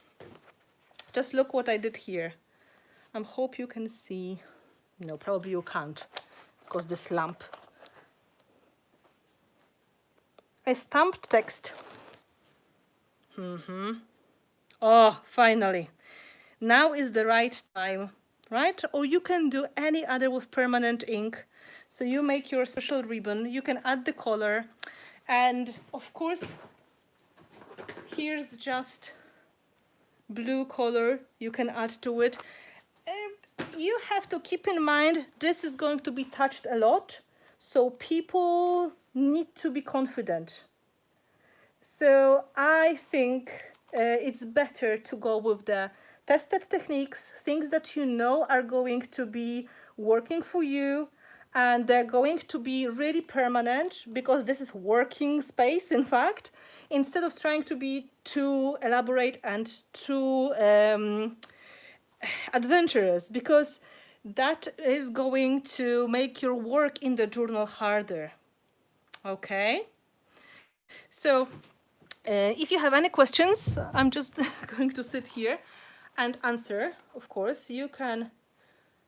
Just look what I did here. I hope you can see. No, probably you can't, because this lamp. I stamped text. Oh, finally. Now is the right time, right? Or you can do any other with permanent ink. So you make your special ribbon, you can add the color, and of course, here's just blue color you can add to it. You have to keep in mind this is going to be touched a lot, so people need to be confident. So I think it's better to go with the tested techniques, things that you know are going to be working for you, and they're going to be really permanent, because this is working space, in fact, instead of trying to be too elaborate and too adventurous, because that is going to make your work in the journal harder. Okay? So if you have any questions, I'm just going to sit here and answer. Of course, you can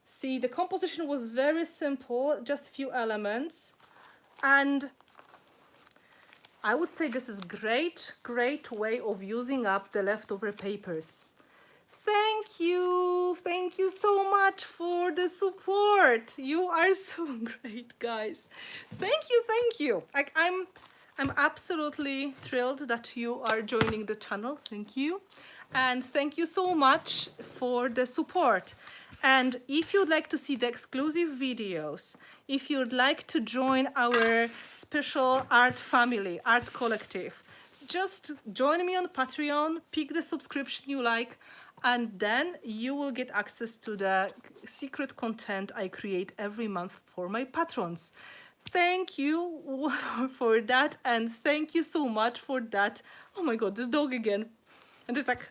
see the composition was very simple, just a few elements. And I would say this is great way of using up the leftover papers. Thank you so much for the support. You are so great, guys. Thank you. Like I'm absolutely thrilled that you are joining the channel. Thank you. And thank you so much for the support. And if you'd like to see the exclusive videos, if you'd like to join our special art family, art collective, just join me on Patreon, pick the subscription you like, and then you will get access to the secret content I create every month for my patrons. Thank you for that, and thank you so much for that. Oh my god, this dog again. And it's like,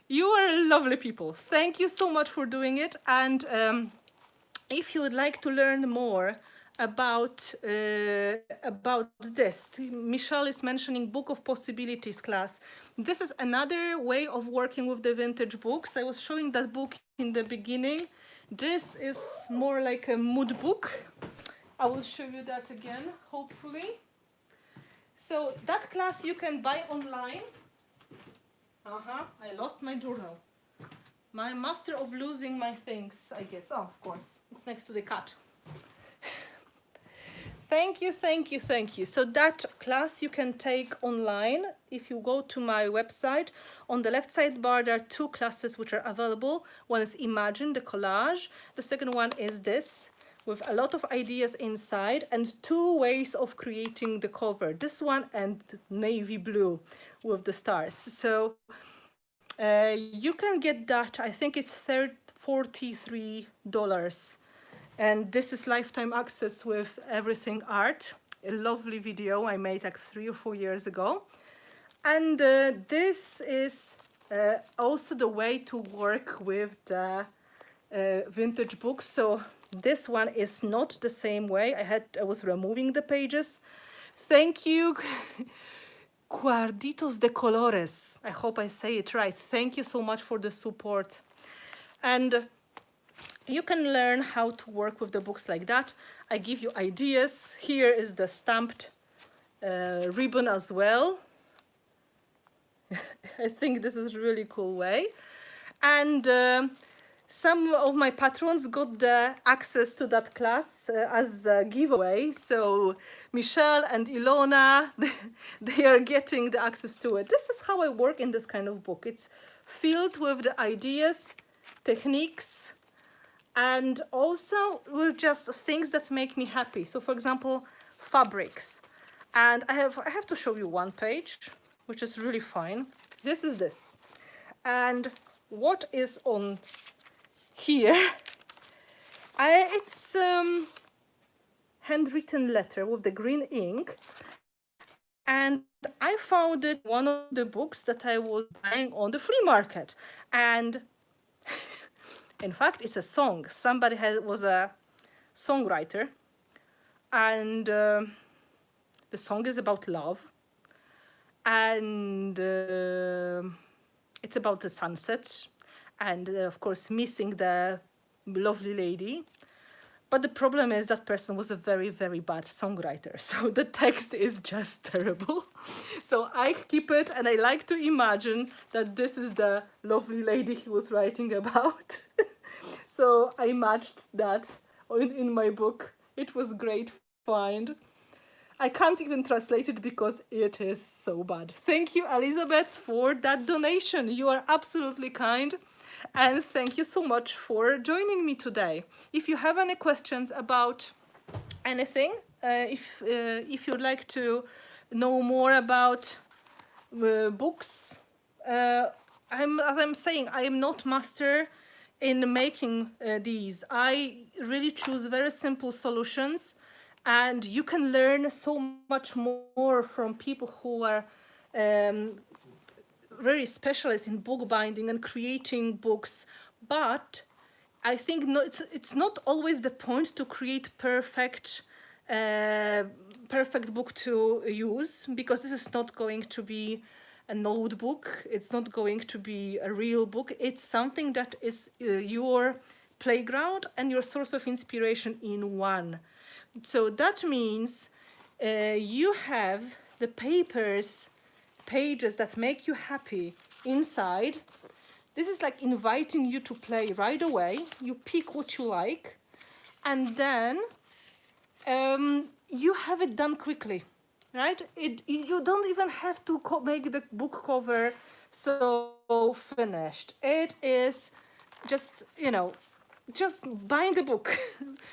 you are lovely people. Thank you so much for doing it. And if you would like to learn more about this, Michelle is mentioning Book of Possibilities class. This is another way of working with the vintage books. I was showing that book in the beginning. This is more like a mood book. I will show you that again, hopefully. So that class you can buy online. I lost my journal. My master of losing my things, I guess. Oh, of course, it's next to the cat. Thank you. So that class you can take online. If you go to my website, on the left sidebar, there are two classes which are available. One is Imagine, the collage. The second one is this, with a lot of ideas inside and two ways of creating the cover. This one and navy blue with the stars. So you can get that, I think it's $43. And this is lifetime access with everything art. A lovely video I made like 3 or 4 years ago. And this is also the way to work with the vintage books. So this one is not the same way. I was removing the pages. Thank you. Cuarditos de Colores. I hope I say it right. Thank you so much for the support. And you can learn how to work with the books like that. I give you ideas. Here is the stamped ribbon as well. I think this is a really cool way. And some of my patrons got the access to that class as a giveaway. So Michelle and Ilona, they are getting the access to it. This is how I work in this kind of book. It's filled with the ideas, techniques, and also with just things that make me happy. So for example, fabrics. And I have to show you one page, which is really fine. This is this. And what is on here? It's handwritten letter with the green ink. And I found it one of the books that I was buying on the flea market. And in fact, it's a song. Somebody was a songwriter, and the song is about love, and it's about the sunset, and of course missing the lovely lady. But the problem is that person was a very, very bad songwriter, so the text is just terrible. So I keep it, and I like to imagine that this is the lovely lady he was writing about. So I matched that in my book. It was great find. I can't even translate it because it is so bad. Thank you, Elizabeth, for that donation. You are absolutely kind. And thank you so much for joining me today. If you have any questions about anything, if you'd like to know more about books, as I'm saying, I am not master in making these. I really choose very simple solutions, and you can learn so much more from people who are very specialized in book binding and creating books. But I think it's not always the point to create perfect perfect book to use, because this is not going to be a notebook. It's not going to be a real book. It's something that is your playground and your source of inspiration in one. So that means you have the pages that make you happy inside. This is like inviting you to play right away. You pick what you like, and then you have it done quickly, right? You don't even have to make the book cover so finished. It is just, you know, just bind the book,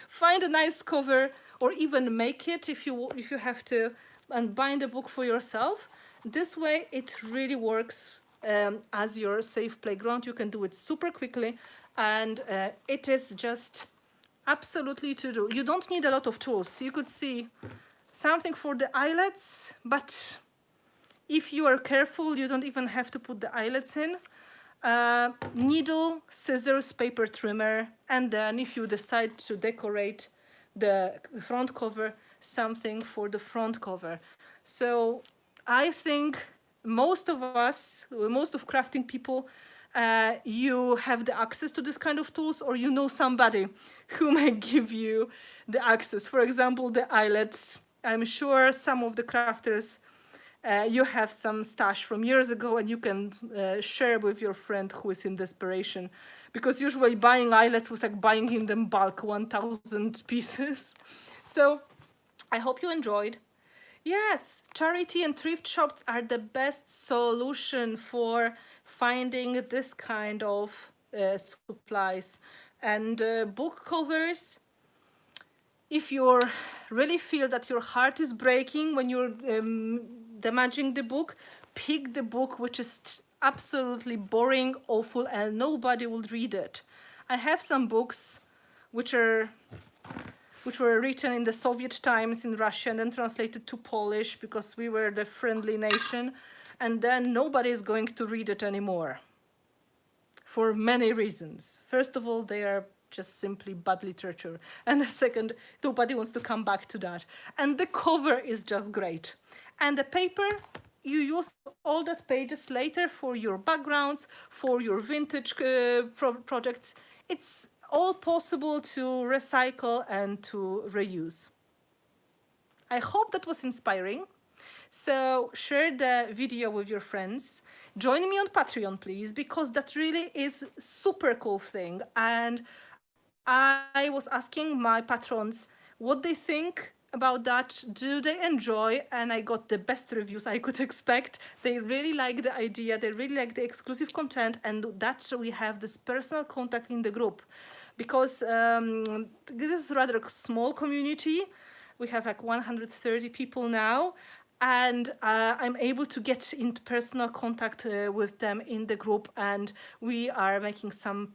find a nice cover, or even make it if you have to, and bind the book for yourself. This way it really works as your safe playground. You can do it super quickly, and it is just absolutely to do. You don't need a lot of tools. You could see something for the eyelets, but if you are careful, you don't even have to put the eyelets in. Needle, scissors, paper trimmer, and then if you decide to decorate the front cover, something for the front cover. So I think most of us, most of crafting people, you have the access to this kind of tools, or you know somebody who may give you the access. For example, the eyelets. I'm sure some of the crafters, you have some stash from years ago, and you can share with your friend who is in desperation, because usually buying eyelets was like buying in them bulk, 1,000 pieces. So I hope you enjoyed. Yes, charity and thrift shops are the best solution for finding this kind of supplies. And book covers, if you really feel that your heart is breaking when you're damaging the book, pick the book which is absolutely boring, awful, and nobody will read it. I have some books which were written in the Soviet times in Russia and then translated to Polish because we were the friendly nation, and then nobody is going to read it anymore for many reasons. First of all, they are just simply bad literature, and the second, nobody wants to come back to that. And the cover is just great, and the paper, you use all that pages later for your backgrounds, for your vintage projects. It's all possible to recycle and to reuse. I hope that was inspiring. So share the video with your friends. Join me on Patreon, please, because that really is super cool thing. And I was asking my patrons what they think about that. Do they enjoy? And I got the best reviews I could expect. They really like the idea. They really like the exclusive content, and that we have this personal contact in the group, because this is rather a small community. We have like 130 people now, and I'm able to get into personal contact with them in the group, and we are making some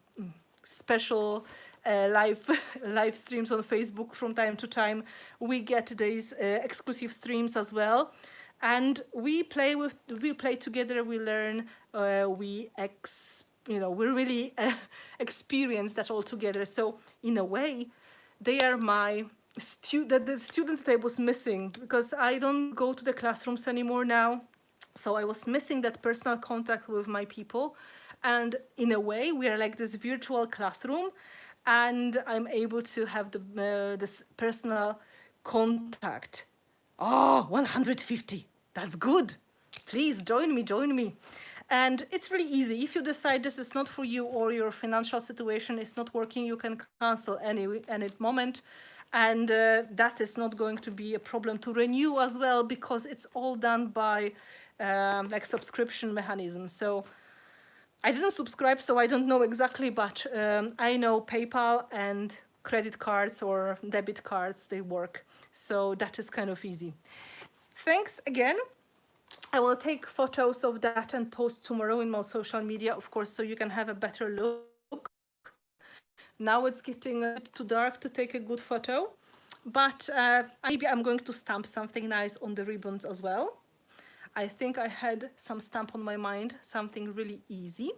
special live streams on Facebook from time to time. We get these exclusive streams as well, and we play together. We learn. We really experience that all together. So in a way, they are my the students that I was missing, because I don't go to the classrooms anymore now. So I was missing that personal contact with my people, and in a way, we are like this virtual classroom, and I'm able to have this personal contact. Oh, 150, that's good. Please join me. And it's really easy. If you decide this is not for you, or your financial situation is not working, you can cancel any moment. And that is not going to be a problem to renew as well, because it's all done by like subscription mechanism. So I didn't subscribe, so I don't know exactly, but I know PayPal and credit cards or debit cards, they work. So that is kind of easy. Thanks again. I will take photos of that and post tomorrow in my social media, of course, so you can have a better look. Now it's getting a bit too dark to take a good photo, but maybe I'm going to stamp something nice on the ribbons as well. I think I had some stamp on my mind, something really easy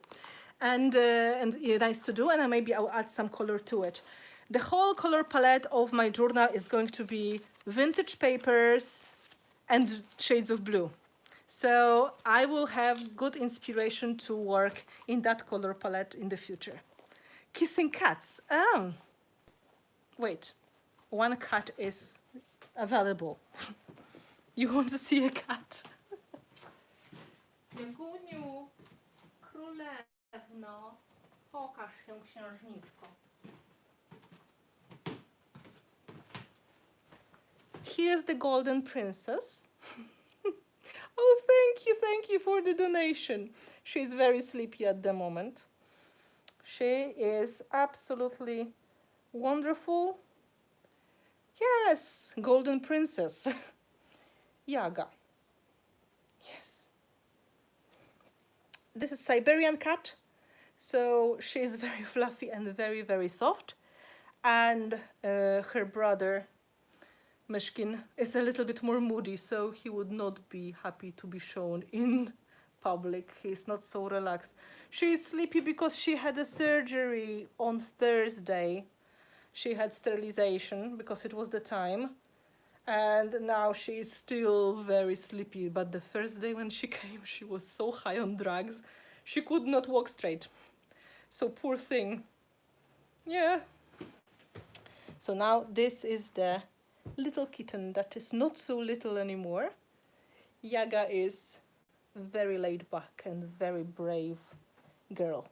and nice to do, and maybe I'll add some color to it. The whole color palette of my journal is going to be vintage papers, and shades of blue. So I will have good inspiration to work in that color palette in the future. Kissing cats. Wait, one cat is available. You want to see a cat? Jaguniu, królewno, pokaż się, księżniczko. Here's the golden princess. Oh, thank you for the donation. She's very sleepy at the moment. She is absolutely wonderful. Yes, golden princess. Yaga. Yes. This is Siberian cat. So she's very fluffy and very, very soft. And her brother, Meshkin, is a little bit more moody, so he would not be happy to be shown in public. He's not so relaxed. She's sleepy because she had a surgery on Thursday. She had sterilization because it was the time. And now she's still very sleepy. But the first day when she came, she was so high on drugs, she could not walk straight. So poor thing. Yeah. So now this is the little kitten that is not so little anymore. Yaga is very laid back and very brave girl.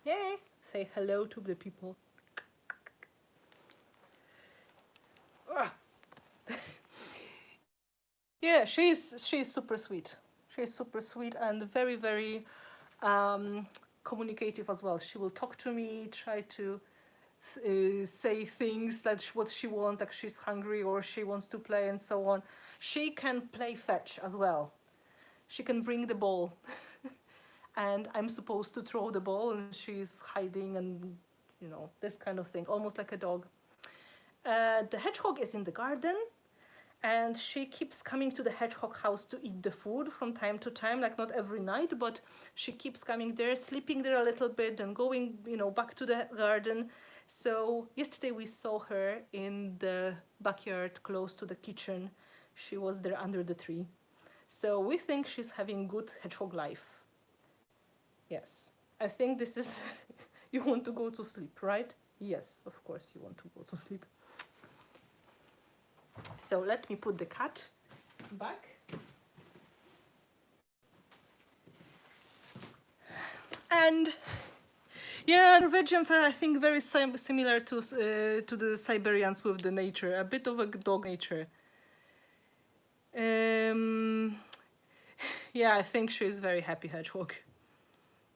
Yay! Say hello to the people. Yeah, she's super sweet. She's super sweet and very, very communicative as well. She will talk to me, try to say things that what she wants, like she's hungry or she wants to play and so on. She can play fetch as well. She can bring the ball and I'm supposed to throw the ball and she's hiding and, you know, this kind of thing, almost like a dog. The hedgehog is in the garden and she keeps coming to the hedgehog house to eat the food from time to time, like not every night, but she keeps coming there, sleeping there a little bit and going, you know, back to the garden. So yesterday we saw her in the backyard close to the kitchen. She was there under the tree. So we think she's having good hedgehog life. Yes, I think this is, you want to go to sleep, right? Yes, of course you want to go to sleep. So let me put the cat back. And yeah, Norwegians are, I think, very similar to the Siberians with the nature, a bit of a dog nature. Yeah, I think she's very happy hedgehog.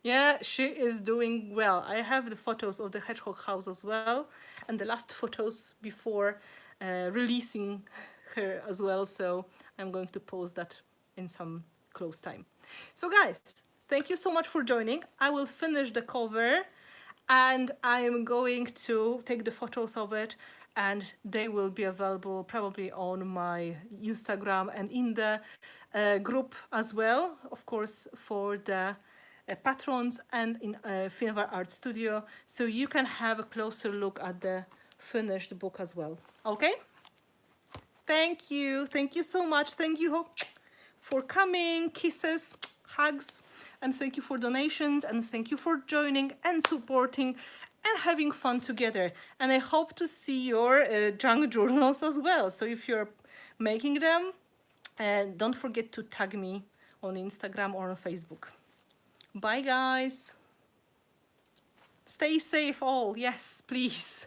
Yeah, she is doing well. I have the photos of the hedgehog house as well, and the last photos before releasing her as well. So I'm going to post that in some close time. So guys, thank you so much for joining. I will finish the cover and I'm going to take the photos of it and they will be available probably on my Instagram and in the group as well, of course, for the patrons and in Finnabair Art Studio, so you can have a closer look at the finished book as well. Okay? Thank you so much. Thank you for coming, kisses, hugs, and thank you for donations, and thank you for joining and supporting and having fun together. And I hope to see your junk journals as well. So if you're making them, don't forget to tag me on Instagram or on Facebook. Bye guys. Stay safe all. Yes, please.